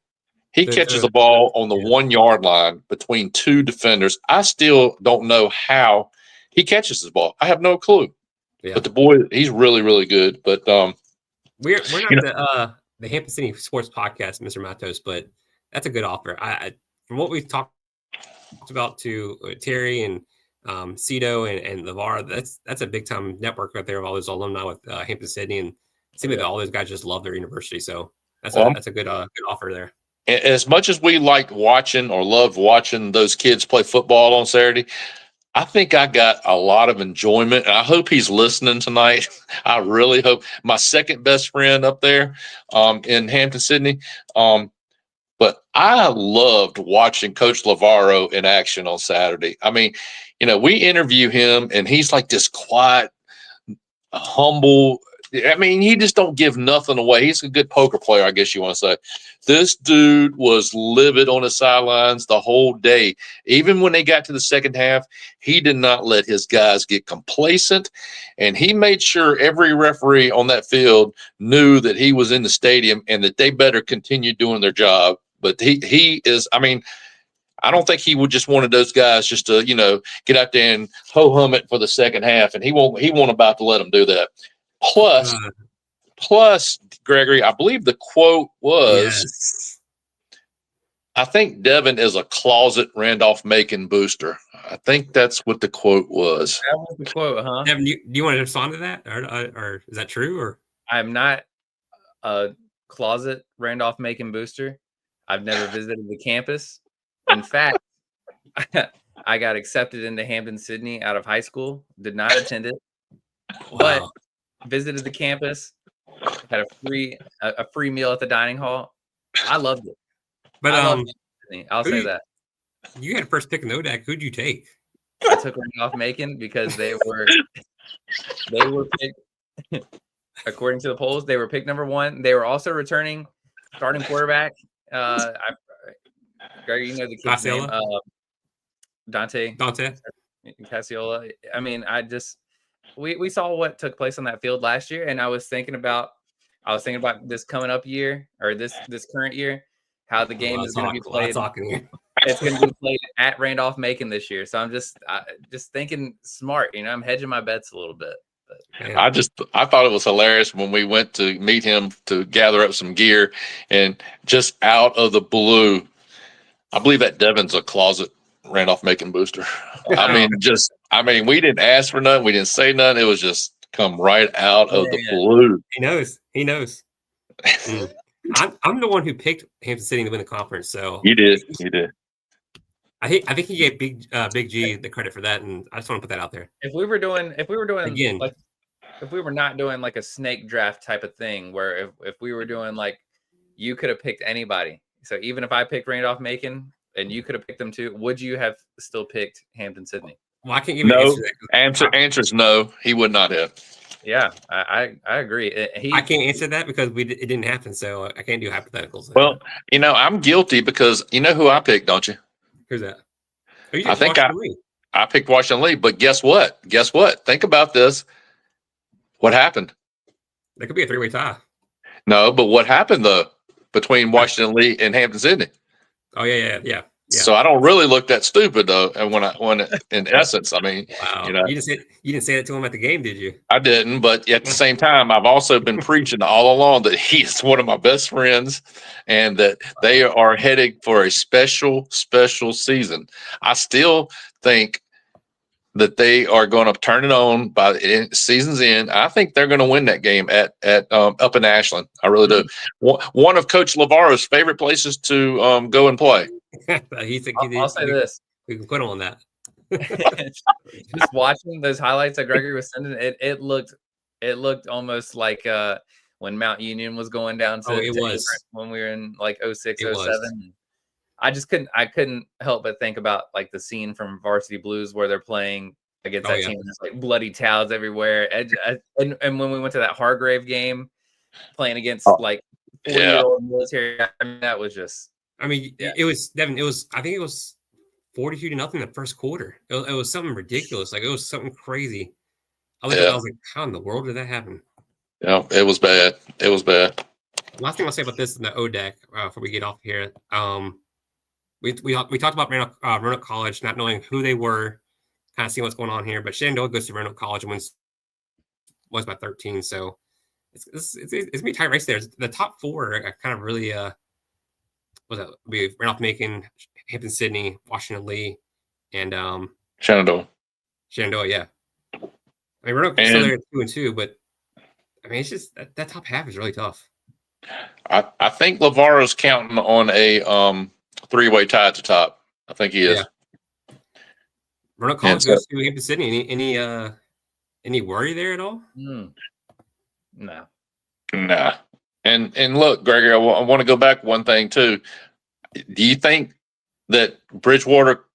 Speaker 4: He catches the ball on the 1 yard line between 2 defenders. I still don't know how he catches the ball. I have no clue. Yeah. But the boy, he's really, really good. But
Speaker 1: we're not the Hampden-Sydney Sports Podcast, Mr. Matos, but that's a good offer. From what we've talked about to Terry and Cito and LeVar, that's a big time network right there of all those alumni with Hampden-Sydney, and it seems like all those guys just love their university. So that's a good offer there.
Speaker 4: As much as we liked watching or loved watching those kids play football on Saturday, I think I got a lot of enjoyment. I hope he's listening tonight. I really hope. My second best friend up there in Hampden-Sydney. But I loved watching Coach Lavaro in action on Saturday. I mean, we interview him, and he's like this quiet, humble. I mean, he just don't give nothing away. He's a good poker player, I guess you want to say. This dude was livid on the sidelines the whole day. Even when they got to the second half, he did not let his guys get complacent, and he made sure every referee on that field knew that he was in the stadium and that they better continue doing their job. But he is, I mean, I don't think he would just wanted those guys just to, get out there and ho-hum it for the second half, and he won't about to let them do that. Plus, Gregory, I believe the quote was, I think Devin is a closet Randolph-Macon booster. I think that's what the quote was.
Speaker 2: That was the quote, huh?
Speaker 1: Devin, do you want to respond to that, or is that true? Or
Speaker 2: I'm not a closet Randolph-Macon booster. I've never visited the campus. In fact, I got accepted into Hampden-Sydney out of high school. Did not attend it, but visited the campus. Had a free meal at the dining hall. I loved it.
Speaker 1: But
Speaker 2: I'll say that.
Speaker 1: You had first pick in ODAC. Who'd you take?
Speaker 2: I took Randolph-Macon because they were picked according to the polls. They were picked number 1. They were also returning starting quarterback. Greg, you know the kid's name, Dante Casiola. I mean, we saw what took place on that field last year, and I was thinking about this coming up year, or this current year, how the game is going to be played. It's going to be played at Randolph-Macon this year. So I'm just thinking smart. I'm hedging my bets a little bit.
Speaker 4: I thought it was hilarious when we went to meet him to gather up some gear, and just out of the blue, I believe that Devin's a closet Randolph-Macon booster. I mean, we didn't ask for nothing. We didn't say nothing. It was just come right out of the blue.
Speaker 1: He knows. I'm the one who picked Hampden-Sydney to win the conference. So
Speaker 4: you did.
Speaker 1: I think he gave Big G the credit for that, and I just want to put that out there.
Speaker 2: If we were doing
Speaker 1: again,
Speaker 2: like, if we were not doing like a snake draft type of thing, where if we were doing like, you could have picked anybody. So even if I picked Randolph-Macon and you could have picked them too, would you have still picked Hampden-Sydney?
Speaker 1: Well, I can't give you an answer.
Speaker 4: Answer is no. He would not have.
Speaker 2: Yeah, I agree.
Speaker 1: I can't answer that because it didn't happen, so I can't do hypotheticals.
Speaker 4: Well, I'm guilty because you know who I picked, don't you?
Speaker 1: Who's that?
Speaker 4: I think I picked Washington Lee, but guess what? Think about this. What happened?
Speaker 1: There could be a 3-way tie.
Speaker 4: No, but what happened though between Washington Lee and Hampden-Sydney?
Speaker 1: Oh yeah.
Speaker 4: So I don't really look that stupid though. And when in essence, I mean,
Speaker 1: wow. You didn't say that to him at the game, did you?
Speaker 4: I didn't, but at the same time, I've also been preaching all along that he's one of my best friends, and that they are heading for a special season. I still think that they are going to turn it on by the season's end. I think they're going to win that game at up in Ashland. I really do. One of Coach Lavaro's favorite places to go and play.
Speaker 2: I'll say this.
Speaker 1: We can put him on that.
Speaker 2: Just watching those highlights that Gregory was sending, it looked almost like when Mount Union was going down to,
Speaker 1: it
Speaker 2: to
Speaker 1: was.
Speaker 2: Averett when we were in like 06,
Speaker 1: It was.
Speaker 2: 07. I couldn't help but think about like the scene from Varsity Blues where they're playing against that team. There's like bloody towels everywhere. And when we went to that Hargrave game playing against like 40-year-old military, I mean, that was just.
Speaker 1: I mean, it was Devin. It was, I think it was 42-0 in the first quarter. It was something ridiculous. Like, it was something crazy. I looked at it, I was like, how in the world did that happen?
Speaker 4: Yeah, it was bad. It was bad.
Speaker 1: Last thing I'll say about this in the ODAC before we get off here. We talked about Roanoke College, not knowing who they were, kind of seeing what's going on here. But Shenandoah goes to Roanoke College and wins by 13. So it's gonna be a tight race there. The top four are kind of really we Randolph Macon, Hampden-Sydney, Washington Lee, and
Speaker 4: Shenandoah.
Speaker 1: Yeah. I mean, Roanoke still there at 2-2, but I mean, it's just that top half is really tough.
Speaker 4: I think LaVar's counting on a three-way tie at the top. I think he is.
Speaker 1: Yeah. Roanoke College goes to Hampden-Sydney. Any worry there at all?
Speaker 2: No.
Speaker 4: Nah. And look, Gregory, I want to go back one thing too. Do you think that Bridgewater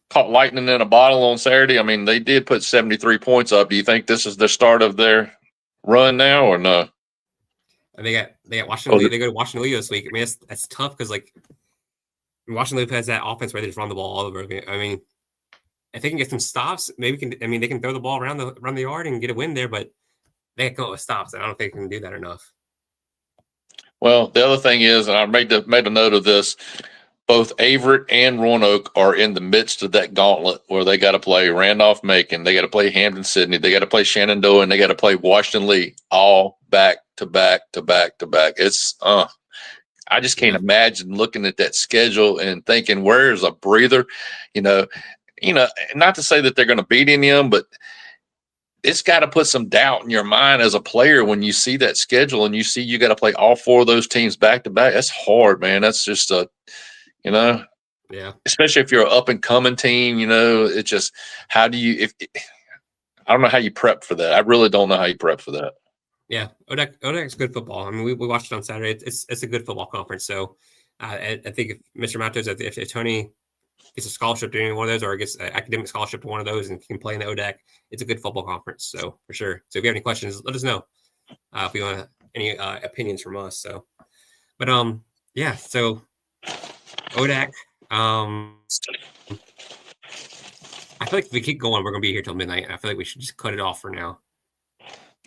Speaker 4: caught lightning in a bottle on Saturday? I mean, they did put 73 points up. Do you think this is the start of their run now, or no?
Speaker 1: And they got Washington Lee. They go to Washington Lee this week. I mean, that's tough because like Washington Lee has that offense where they just run the ball all over. I mean, if they can get some stops, maybe they can throw the ball around the yard and get a win there, but they can't come up with stops. And I don't think they can do that enough.
Speaker 4: Well, the other thing is, and I made a note of this, both Averett and Roanoke are in the midst of that gauntlet where they got to play Randolph-Macon, they got to play Hampden-Sydney, they got to play Shenandoah, and they got to play Washington Lee, all back to back to back to back. It's I just can't imagine looking at that schedule and thinking, where's a breather? You know, not to say that they're going to beat any of them, but it's got to put some doubt in your mind as a player when you see that schedule and you see you got to play all four of those teams back to back. That's hard, man. That's just yeah. Especially if you're an up and coming team, it's just, how do you, I don't know how you prep for that. I really don't know how you prep for that.
Speaker 1: Yeah. ODAC's good football. I mean, we watched it on Saturday. It's a good football conference. So I think if Mr. Matos, if Tony gets a scholarship to any one of those, or gets an academic scholarship to one of those and can play in the ODAC, it's a good football conference. So for sure. So if you have any questions, let us know if you want any opinions from us. So, but yeah. So ODAC. I feel like if we keep going, we're gonna be here till midnight, and I feel like we should just cut it off for now.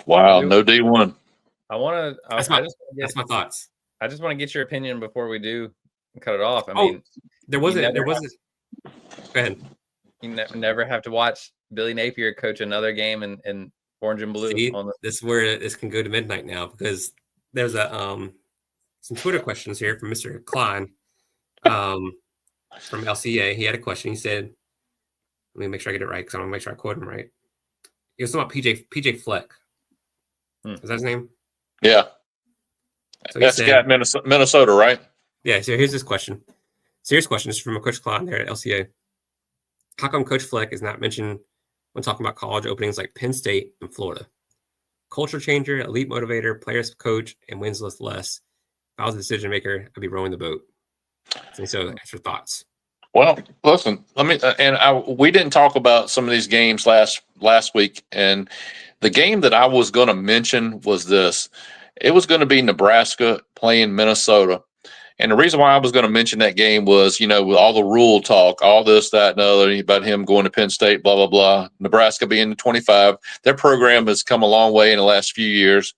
Speaker 4: Wow, no D1.
Speaker 1: That's my thoughts.
Speaker 2: I just want to get your opinion before we do cut it off. I
Speaker 1: mean, there was go ahead.
Speaker 2: You never have to watch Billy Napier coach another game in orange and blue.
Speaker 1: See, this is where this can go to midnight now, because there's some Twitter questions here from Mr. Klein from LCA. He had a question. He said, let me make sure I get it right, because I want to make sure I quote him right. He was talking about PJ Fleck. Is that his name?
Speaker 4: Yeah.
Speaker 1: So
Speaker 4: that's got Minnesota, right?
Speaker 1: Yeah. So here's this question. Serious question. This is from a Coach Klein there at LCA. How come Coach Fleck is not mentioned when talking about college openings like Penn State and Florida? Culture changer, elite motivator, players coach, and wins list less. If I was a decision maker, I'd be rowing the boat. So that's your thoughts.
Speaker 4: Well, listen, we didn't talk about some of these games last week, and the game that I was going to mention was this. It was going to be Nebraska playing Minnesota. And the reason why I was going to mention that game was, with all the rule talk, all this, that, and other, about him going to Penn State, blah, blah, blah, Nebraska being the 25. Their program has come a long way in the last few years.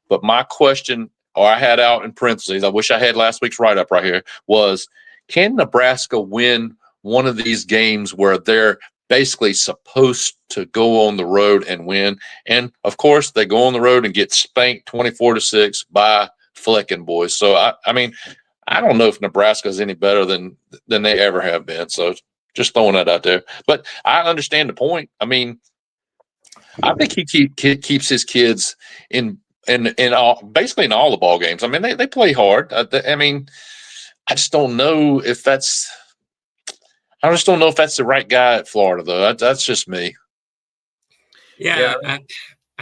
Speaker 4: But my question, or I had out in parentheses, I wish I had last week's write-up right here, was, can Nebraska win one of these games where they're basically supposed to go on the road and win? And, of course, they go on the road and get spanked 24-6 by Flecking boys. So, I don't know if Nebraska is any better than they ever have been. So just throwing that out there. But I understand the point. I mean, I think he keeps his kids in basically in all the ball games. I mean, they play hard. I just don't know if that's the right guy at Florida, though. That's just me.
Speaker 1: Yeah. I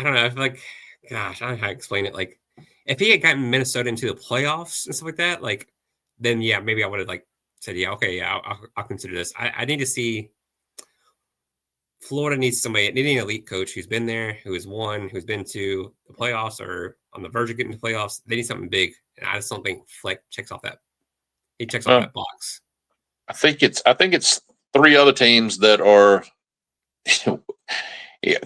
Speaker 1: don't know. I feel like, gosh, I don't know how to explain it. Like, if he had gotten Minnesota into the playoffs and stuff like that, like then yeah, maybe I would have like said, yeah, okay, yeah, I'll consider this. I need to see. Florida needs somebody, needing an elite coach who's been there, who has won, who's been to the playoffs or on the verge of getting to the playoffs. They need something big, and I just don't think Fleck checks off that. He checks off that box.
Speaker 4: I think it's three other teams that are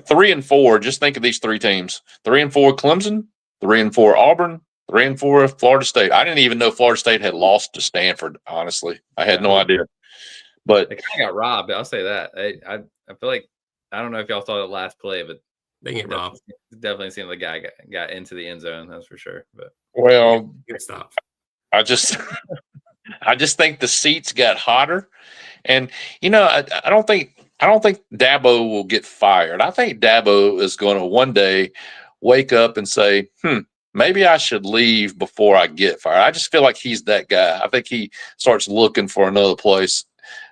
Speaker 4: 3 and 4. Just think of these three teams: 3 and 4 Clemson, 3 and 4 Auburn, 3 and 4 Florida State. I didn't even know Florida State had lost to Stanford. Honestly, I had no idea. But
Speaker 2: they kind of got robbed. I'll say that. I feel like I don't know if y'all saw that last play, but
Speaker 1: they get robbed.
Speaker 2: Definitely seemed like the guy got into the end zone. That's for sure. But
Speaker 4: well,
Speaker 1: stop.
Speaker 4: I just think the seats got hotter, and I don't think Dabo will get fired. I think Dabo is going to one day wake up and say, maybe I should leave before I get fired. I just feel like he's that guy. I think he starts looking for another place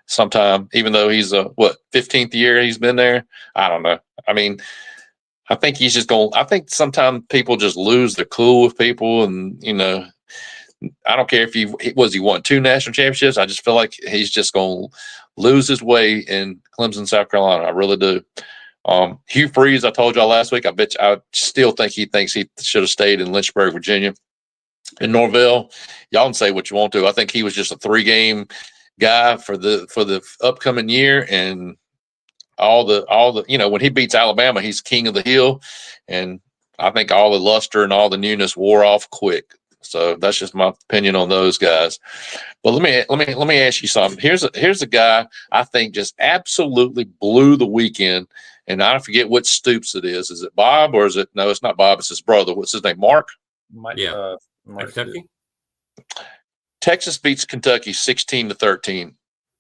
Speaker 4: sometime, even though he's 15th year he's been there. I don't know. I mean, I think he's just going. I think sometimes people just lose their cool with people, and I don't care if he won 2 national championships. I just feel like he's just going to lose his way in Clemson, South Carolina. I really do. Hugh Freeze, I told y'all last week. I still think he thinks he should have stayed in Lynchburg, Virginia. In Norvell, y'all can say what you want to. I think he was just a 3-game guy for the upcoming year, and all the when he beats Alabama, he's king of the hill, and I think all the luster and all the newness wore off quick. So that's just my opinion on those guys. But let me ask you something. Here's a guy I think just absolutely blew the weekend, and I forget what Stoops it is. Is it Bob or is it no? It's not Bob. It's his brother. What's his name? Mark.
Speaker 1: Yeah. Kentucky.
Speaker 4: Texas beats Kentucky 16-13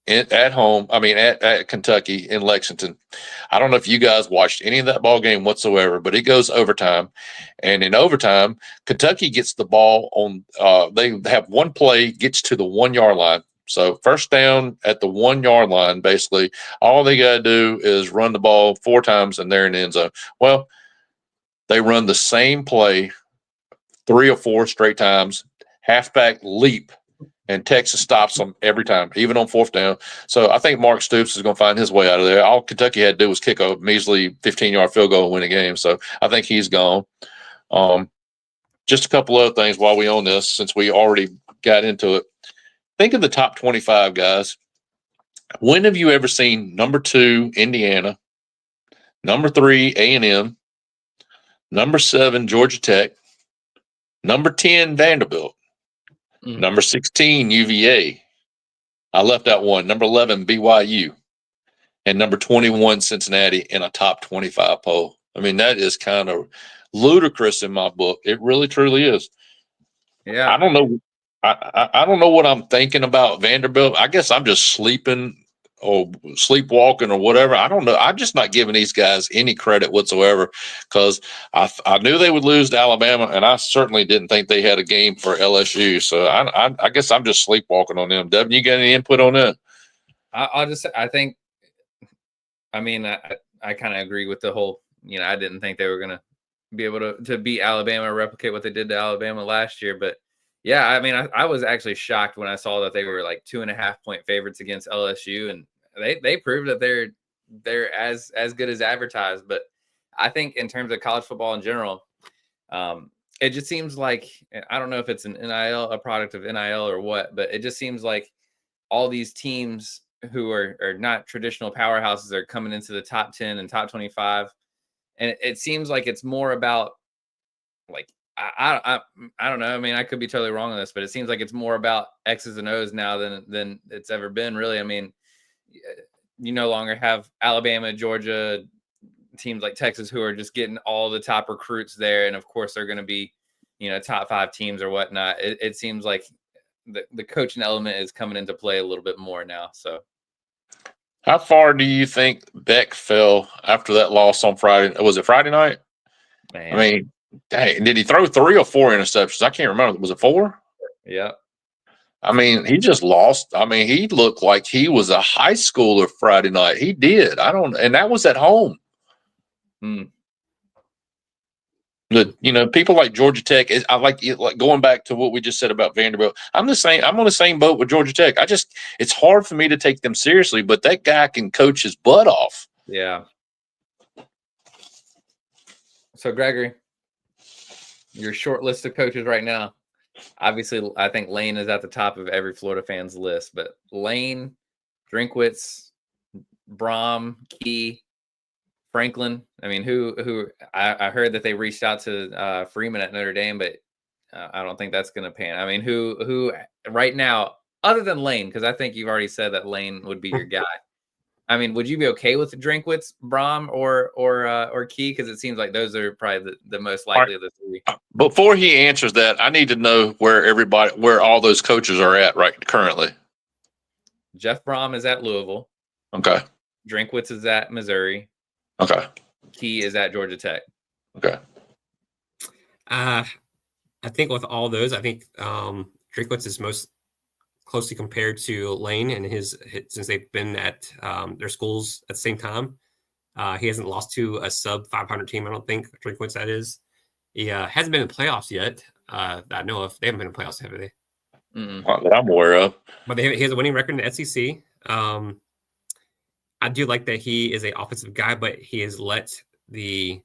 Speaker 4: at home. I mean, at Kentucky in Lexington. I don't know if you guys watched any of that ball game whatsoever, but it goes overtime, and in overtime, Kentucky gets the ball on. They have one play, gets to the 1-yard line. So first down at the 1-yard line. Basically, all they got to do is run the ball 4 times, and they're in the end zone. Well, they run the same play 3 or 4 straight times. Halfback leap, and Texas stops them every time, even on 4th down. So I think Mark Stoops is going to find his way out of there. All Kentucky had to do was kick a measly 15-yard field goal and win a game. So I think he's gone. Just a couple other things while we own this, since we already got into it. Think of the top 25 guys. When have you ever seen number 2 Indiana, number 3 A&M, number 7 Georgia Tech, number 10 Vanderbilt, number 16 UVA? I left out one. Number 11 BYU, and number 21 Cincinnati in a top 25 poll. I mean, that is kind of ludicrous in my book. It really, truly is.
Speaker 2: Yeah.
Speaker 4: I don't know. I don't know what I'm thinking about Vanderbilt. I guess I'm just sleeping or sleepwalking or whatever. I don't know. I'm just not giving these guys any credit whatsoever, because I knew they would lose to Alabama, and I certainly didn't think they had a game for LSU. So I guess I'm just sleepwalking on them. Devin, you got any input on that?
Speaker 2: I kind of agree with the whole, I didn't think they were going to be able to beat Alabama or replicate what they did to Alabama last year. But yeah, I mean, I was actually shocked when I saw that they were like 2.5-point favorites against LSU, and they proved that they're as good as advertised. But I think in terms of college football in general, it just seems like, I don't know if it's a product of NIL or what, but it just seems like all these teams who are not traditional powerhouses are coming into the top 10 and top 25. And it seems like it's more about, like, I don't know. I mean, I could be totally wrong on this, but it seems like it's more about X's and O's now than it's ever been, really. I mean, you no longer have Alabama, Georgia, teams like Texas who are just getting all the top recruits there. And of course they're going to be, top 5 teams or whatnot. It seems like the coaching element is coming into play a little bit more now. So
Speaker 4: how far do you think Beck fell after that loss on Friday? Was it Friday night?
Speaker 2: Man.
Speaker 4: I mean, dang, did he throw 3 or 4 interceptions? I can't remember. Was it 4?
Speaker 2: Yeah.
Speaker 4: I mean, he just lost. I mean, he looked like he was a high schooler Friday night. He did. And that was at home. People like Georgia Tech. I like going back to what we just said about Vanderbilt. I'm the same. I'm on the same boat with Georgia Tech. It's hard for me to take them seriously, but that guy can coach his butt off.
Speaker 2: Yeah. So Gregory, your short list of coaches right now. Obviously, I think Lane is at the top of every Florida fan's list, but Lane, Drinkwitz, Brom, Key, Franklin. I mean, who I heard that they reached out to Freeman at Notre Dame, but I don't think that's going to pan. I mean, who right now, other than Lane, because I think you've already said that Lane would be your guy. I mean, would you be okay with Drinkwitz, Brom, or Key? Because it seems like those are probably the most likely of the three.
Speaker 4: Before he answers that, I need to know where all those coaches are at right currently.
Speaker 2: Jeff Brom is at Louisville.
Speaker 4: Okay.
Speaker 2: Drinkwitz is at Missouri.
Speaker 4: Okay.
Speaker 2: Key is at Georgia Tech.
Speaker 4: Okay.
Speaker 1: I think with all those, I think Drinkwitz is most closely compared to Lane and his since they've been at their schools at the same time. He hasn't lost to a sub 500 team, I don't think. Drinkwitz, that is. He hasn't been in playoffs yet that I know of. They haven't been in playoffs, have they?
Speaker 4: Not that I'm aware of.
Speaker 1: But he has a winning record in the SEC. I do like that he is an offensive guy, but he has let the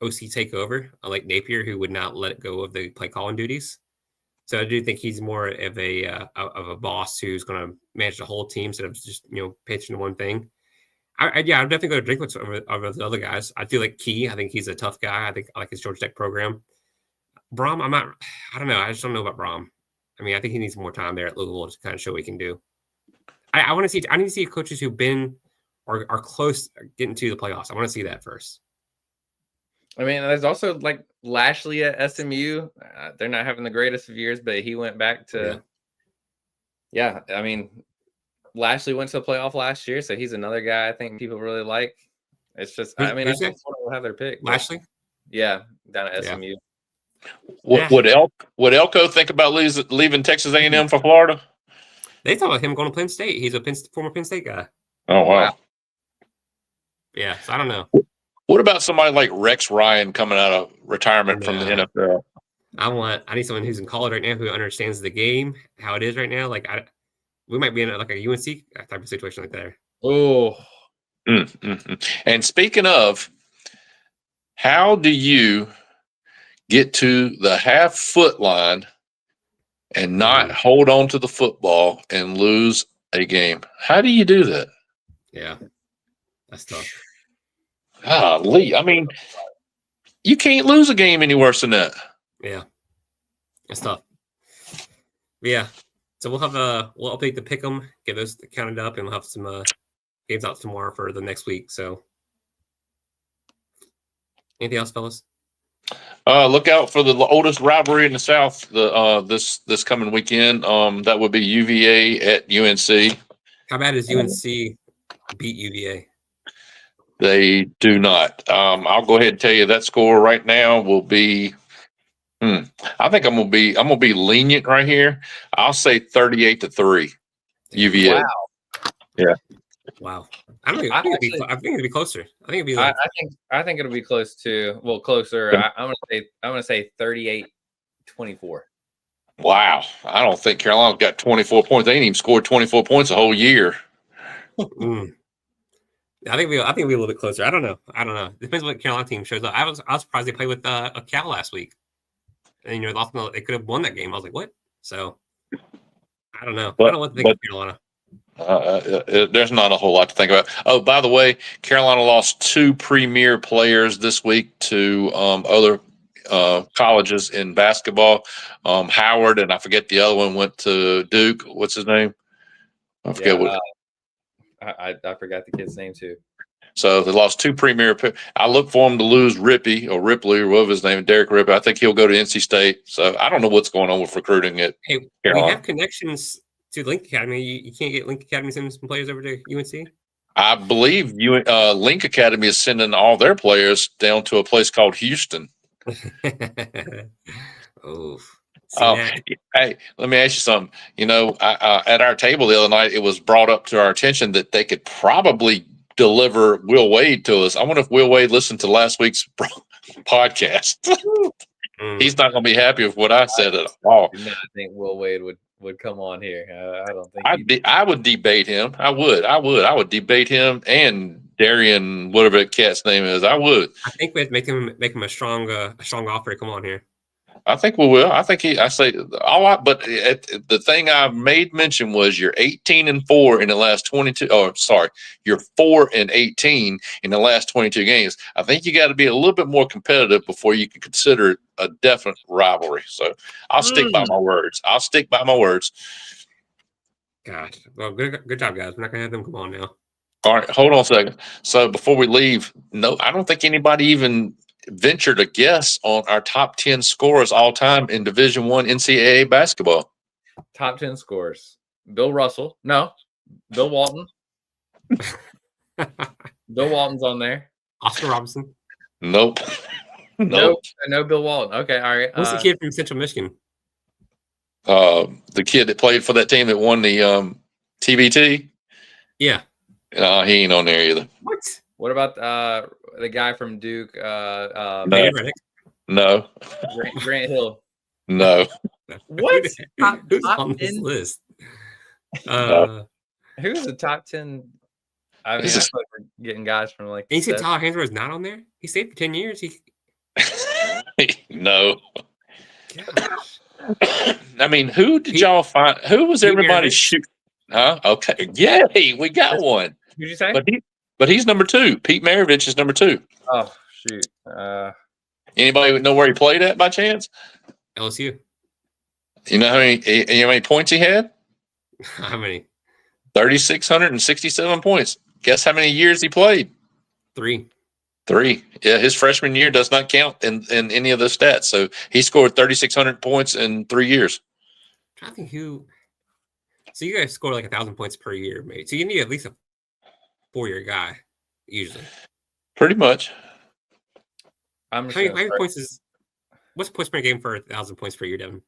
Speaker 1: OC take over, unlike Napier, who would not let go of the play calling duties. So I do think he's more of a boss who's going to manage the whole team instead of just pay attention to one thing. I'd definitely go to Drinkwitz over the other guys. I do like Key. I think he's a tough guy. I like his Georgia Tech program. Brom, I don't know. I just don't know about Brom. I mean, I think he needs more time there at Louisville to kind of show what he can do. I need to see coaches who've been or are close getting to the playoffs. I want to see that first.
Speaker 2: I mean, there's also like Lashley at SMU. They're not having the greatest of years, but he went back to. Yeah, I mean, Lashley went to the playoff last year, so he's another guy I think people really like. It's just, I think Florida will have their pick.
Speaker 1: Lashley?
Speaker 2: Yeah, down at SMU.
Speaker 4: Would Elko think about leaving Texas A&M for Florida?
Speaker 1: They thought of him going to Penn State. He's a former Penn State guy.
Speaker 4: Oh, wow.
Speaker 1: Yeah, so I don't know.
Speaker 4: What about somebody like Rex Ryan coming out of retirement from the NFL?
Speaker 1: I need someone who's in college right now who understands the game, how it is right now. Like we might be in like a UNC type of situation like that.
Speaker 2: Oh.
Speaker 4: And speaking of, how do you get to the half-foot line and not hold on to the football and lose a game? How do you do that?
Speaker 1: Yeah, that's tough.
Speaker 4: Lee, I mean, you can't lose a game any worse than that.
Speaker 1: Yeah, that's tough. But yeah, so we'll update the pick'em, get those counted up, and we'll have some games out tomorrow for the next week. So, anything else, fellas?
Speaker 4: Look out for the oldest rivalry in the South this coming weekend. That would be UVA at UNC.
Speaker 1: How bad does UNC beat UVA?
Speaker 4: They do not. I'll go ahead and tell you that score right now will be. I think I'm gonna be lenient right here. I'll say 38-3, UVA.
Speaker 2: Wow.
Speaker 4: Yeah.
Speaker 1: Wow. I think it'd be closer. I think it'd be. Like,
Speaker 2: I think it'll be close to. Well, closer. I'm gonna say 38-24.
Speaker 4: Wow. I don't think Carolina's got 24 points. They ain't even scored 24 points a whole year.
Speaker 1: I think we'll be a little bit closer. I don't know. Depends what Carolina team shows up. I was surprised they played with a Cal last week, and they could have won that game. I was like, what? So I don't know. I don't know what to think of Carolina.
Speaker 4: There's not a whole lot to think about. Oh, by the way, Carolina lost 2 premier players this week to other colleges in basketball. Howard and I forget the other one went to Duke. What's his name? I forget what.
Speaker 2: I forgot the kid's name too.
Speaker 4: So they lost 2 premier. I look for them to lose Ripley or whatever his name, Derek Ripley. I think he'll go to NC State. So I don't know what's going on with recruiting at Carolina.
Speaker 1: We have connections to Link Academy. You can't get Link Academy sending some players over to UNC?
Speaker 4: I believe Link Academy is sending all their players down to a place called Houston.
Speaker 1: Oh.
Speaker 4: Hey, let me ask you something. At our table the other night, it was brought up to our attention that they could probably deliver Will Wade to us. I wonder if Will Wade listened to last week's podcast.
Speaker 1: Mm.
Speaker 4: He's not going to be happy with what I said at all.
Speaker 2: I think Will Wade would come on here. I don't think
Speaker 4: I would debate him. I would debate him and Darian, whatever that cat's name is. I would.
Speaker 1: I think we'd make him a strong offer to come on here.
Speaker 4: I think we will. I think but the thing I made mention was you're 18-4 in the last 22. Oh, sorry, you're 4-18 in the last 22 games. I think you got to be a little bit more competitive before you can consider it a definite rivalry. So I'll stick by my words.
Speaker 1: Gosh, well, good job, guys. We're not gonna have them come on now.
Speaker 4: All right, hold on a second. So before we leave, no, I don't think anybody even ventured a guess on our top 10 scorers all time in Division I NCAA basketball.
Speaker 2: top 10 scores. Bill Russell. No. Bill Walton. Bill Walton's on there.
Speaker 1: Oscar Robinson.
Speaker 4: Nope.
Speaker 2: No Bill Walton. Okay, all right.
Speaker 1: Who's the kid from Central Michigan?
Speaker 4: The kid that played for that team that won the TBT.
Speaker 1: Yeah.
Speaker 4: He ain't on there either.
Speaker 2: What about the guy from Duke?
Speaker 4: No. No.
Speaker 2: Grant Hill.
Speaker 4: No.
Speaker 2: What?
Speaker 1: Who's
Speaker 2: Top
Speaker 1: on this
Speaker 2: 10?
Speaker 1: list?
Speaker 2: Who's the top 10? I mean, I feel like we're getting guys from like.
Speaker 1: And you said Tyler Hansbrough is not on there? He stayed for 10 years.
Speaker 4: No.
Speaker 1: Gosh.
Speaker 4: I mean, who did y'all find? Who was everybody shoot? Huh? Okay. Yay, we got one.
Speaker 2: Who'd you say?
Speaker 4: But he's number 2. Pete Maravich is number 2.
Speaker 2: Oh, shoot.
Speaker 4: Anybody know where he played at by chance?
Speaker 1: LSU.
Speaker 4: You know how many points he had?
Speaker 1: How many?
Speaker 4: 3,667 points. Guess how many years he played?
Speaker 1: 3.
Speaker 4: Yeah, his freshman year does not count in any of the stats. So he scored 3,600 points in 3 years.
Speaker 1: I think who. So you guys score like 1,000 points per year, mate. So you need at least a 4-year guy, usually.
Speaker 4: Pretty much.
Speaker 2: I'm
Speaker 1: How many points is? What's points per game for 1,000 points per year, Devin?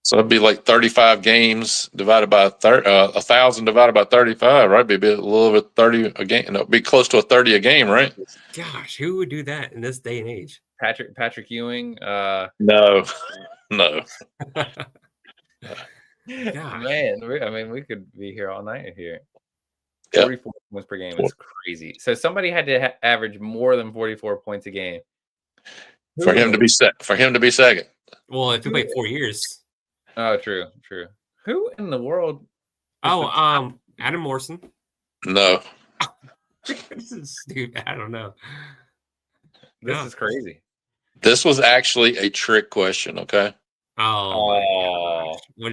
Speaker 4: So it'd be like 35 games divided by 1,000 divided by 35, right? Be a little bit 30 a game. No, be close to a 30 a game, right?
Speaker 1: Gosh, who would do that in this day and age?
Speaker 2: Patrick Ewing.
Speaker 4: No.
Speaker 2: Man, I mean, we could be here all night here.
Speaker 4: Yep.
Speaker 2: 44 points per game is crazy. So somebody had to average more than 44 points a game
Speaker 4: For him to be second.
Speaker 1: Well, if you played 4 years.
Speaker 2: Oh, true. Who in the world?
Speaker 1: Adam Morrison.
Speaker 4: No.
Speaker 1: This is stupid. I don't know.
Speaker 2: This is crazy.
Speaker 4: This was actually a trick question, okay?
Speaker 1: Oh. Go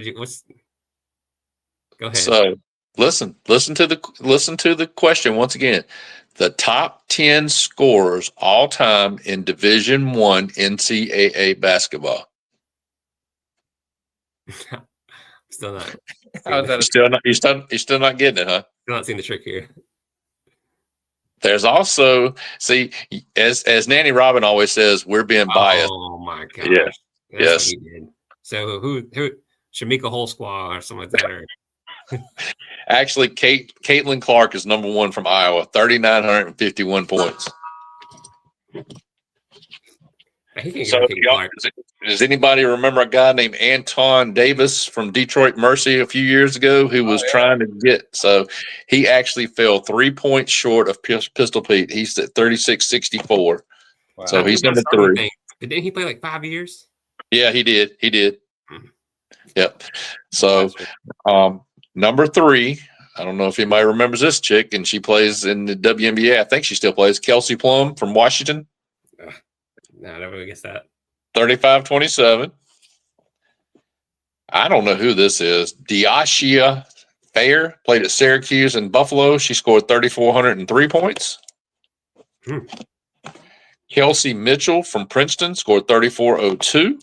Speaker 1: ahead.
Speaker 4: So listen to the question once again. The top 10 scorers all time in Division I NCAA basketball.
Speaker 1: Still not.
Speaker 4: You're still not getting it, huh?
Speaker 1: Still not seeing the trick here.
Speaker 4: There's also, see, as Nanny Robin always says, we're being biased.
Speaker 1: Oh my god!
Speaker 4: Yeah.
Speaker 1: Yes. What he did. So who Shamika Holsqua or something like that? Or...
Speaker 4: Actually, Caitlin Clark is number 1 from Iowa, 3,951 points. So, does anybody remember a guy named Anton Davis from Detroit Mercy a few years ago who was trying to get? So he actually fell 3 points short of Pistol Pete. He's at 36.64. Wow. So he's number 3.
Speaker 1: Didn't he play like 5 years?
Speaker 4: Yeah, he did. Mm-hmm. Yep. So number 3. I don't know if anybody remembers this chick, and she plays in the WNBA. I think she still plays. Kelsey Plum from Washington.
Speaker 1: No, I never guess that.
Speaker 4: 35-27. I don't know who this is. Diashia Fair played at Syracuse and Buffalo. She scored 3,403 points. Kelsey Mitchell from Princeton scored 3,402.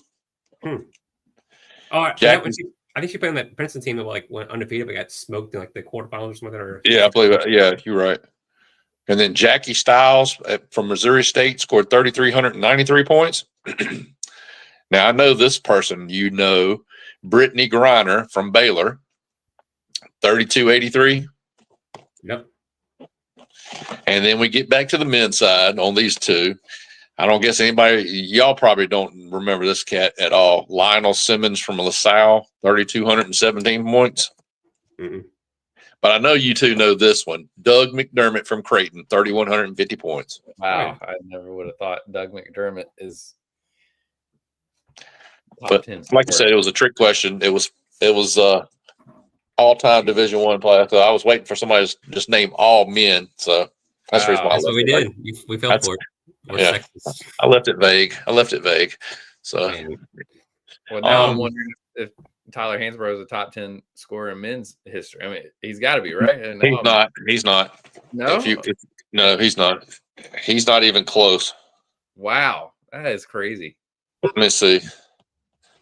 Speaker 1: Oh, I think she played on that Princeton team that went undefeated but got smoked in like the quarterfinals or something.
Speaker 4: Yeah, I believe it. Yeah, you're right. And then Jackie Stiles from Missouri State scored 3,393 points. Now, I know this person, Brittany Griner from Baylor, 3,283.
Speaker 1: Yep.
Speaker 4: And then we get back to the men's side on these two. I don't guess y'all probably don't remember this cat at all. Lionel Simmons from LaSalle, 3,217 points.
Speaker 1: Mm-mm.
Speaker 4: But I know you two know this one. Doug McDermott from Creighton, 3,150 points.
Speaker 2: Wow, I never would have thought Doug McDermott is top
Speaker 4: But
Speaker 2: 10
Speaker 4: like I
Speaker 2: scorer.
Speaker 4: said, it was a trick question. It was all-time Division I player. So I was waiting for somebody to just name all men. So that's the reason why I
Speaker 1: That's what
Speaker 4: left
Speaker 1: we
Speaker 4: it
Speaker 1: did.
Speaker 4: vague.
Speaker 1: We fell
Speaker 4: That's-
Speaker 1: for it. We're
Speaker 4: yeah.
Speaker 1: sexist.
Speaker 4: I left it vague. So
Speaker 1: Man.
Speaker 2: Well, now I'm
Speaker 4: Um,
Speaker 2: wondering if Tyler Hansbrough is a top 10 scorer in men's history. I mean, he's got to be, right? And
Speaker 4: he's not. He's not.
Speaker 2: No?
Speaker 4: No, he's not. He's not even close.
Speaker 2: Wow, that is crazy.
Speaker 4: Let me see.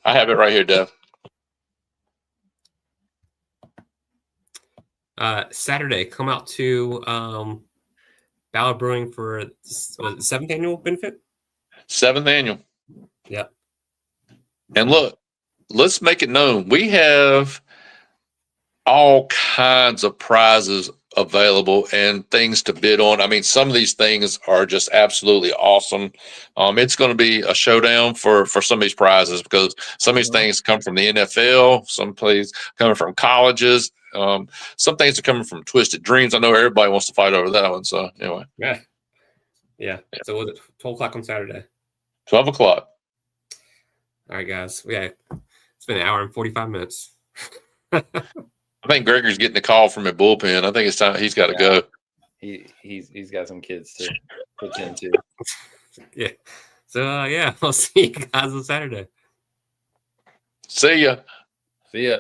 Speaker 4: I have it right here, Dev.
Speaker 1: Saturday, come out to Ballard Brewing for the 7th annual benefit.
Speaker 4: 7th annual.
Speaker 1: Yeah.
Speaker 4: And look, let's make it known. We have all kinds of prizes available and things to bid on. I mean, some of these things are just absolutely awesome. It's going to be a showdown for some of these prizes because some of these things come from the NFL, some plays coming from colleges. Some things are coming from Twisted Dreams. I know everybody wants to fight over that one. So anyway.
Speaker 1: Yeah. So was it 12 o'clock on Saturday?
Speaker 4: 12 o'clock.
Speaker 1: All right, guys. Yeah. It's been an hour and 45 minutes.
Speaker 4: I think Gregory's getting a call from a bullpen. I think it's time he's got to go.
Speaker 2: He's got some kids to attend to.
Speaker 1: Yeah. So yeah, we'll see you guys on Saturday.
Speaker 4: See ya.
Speaker 2: See ya.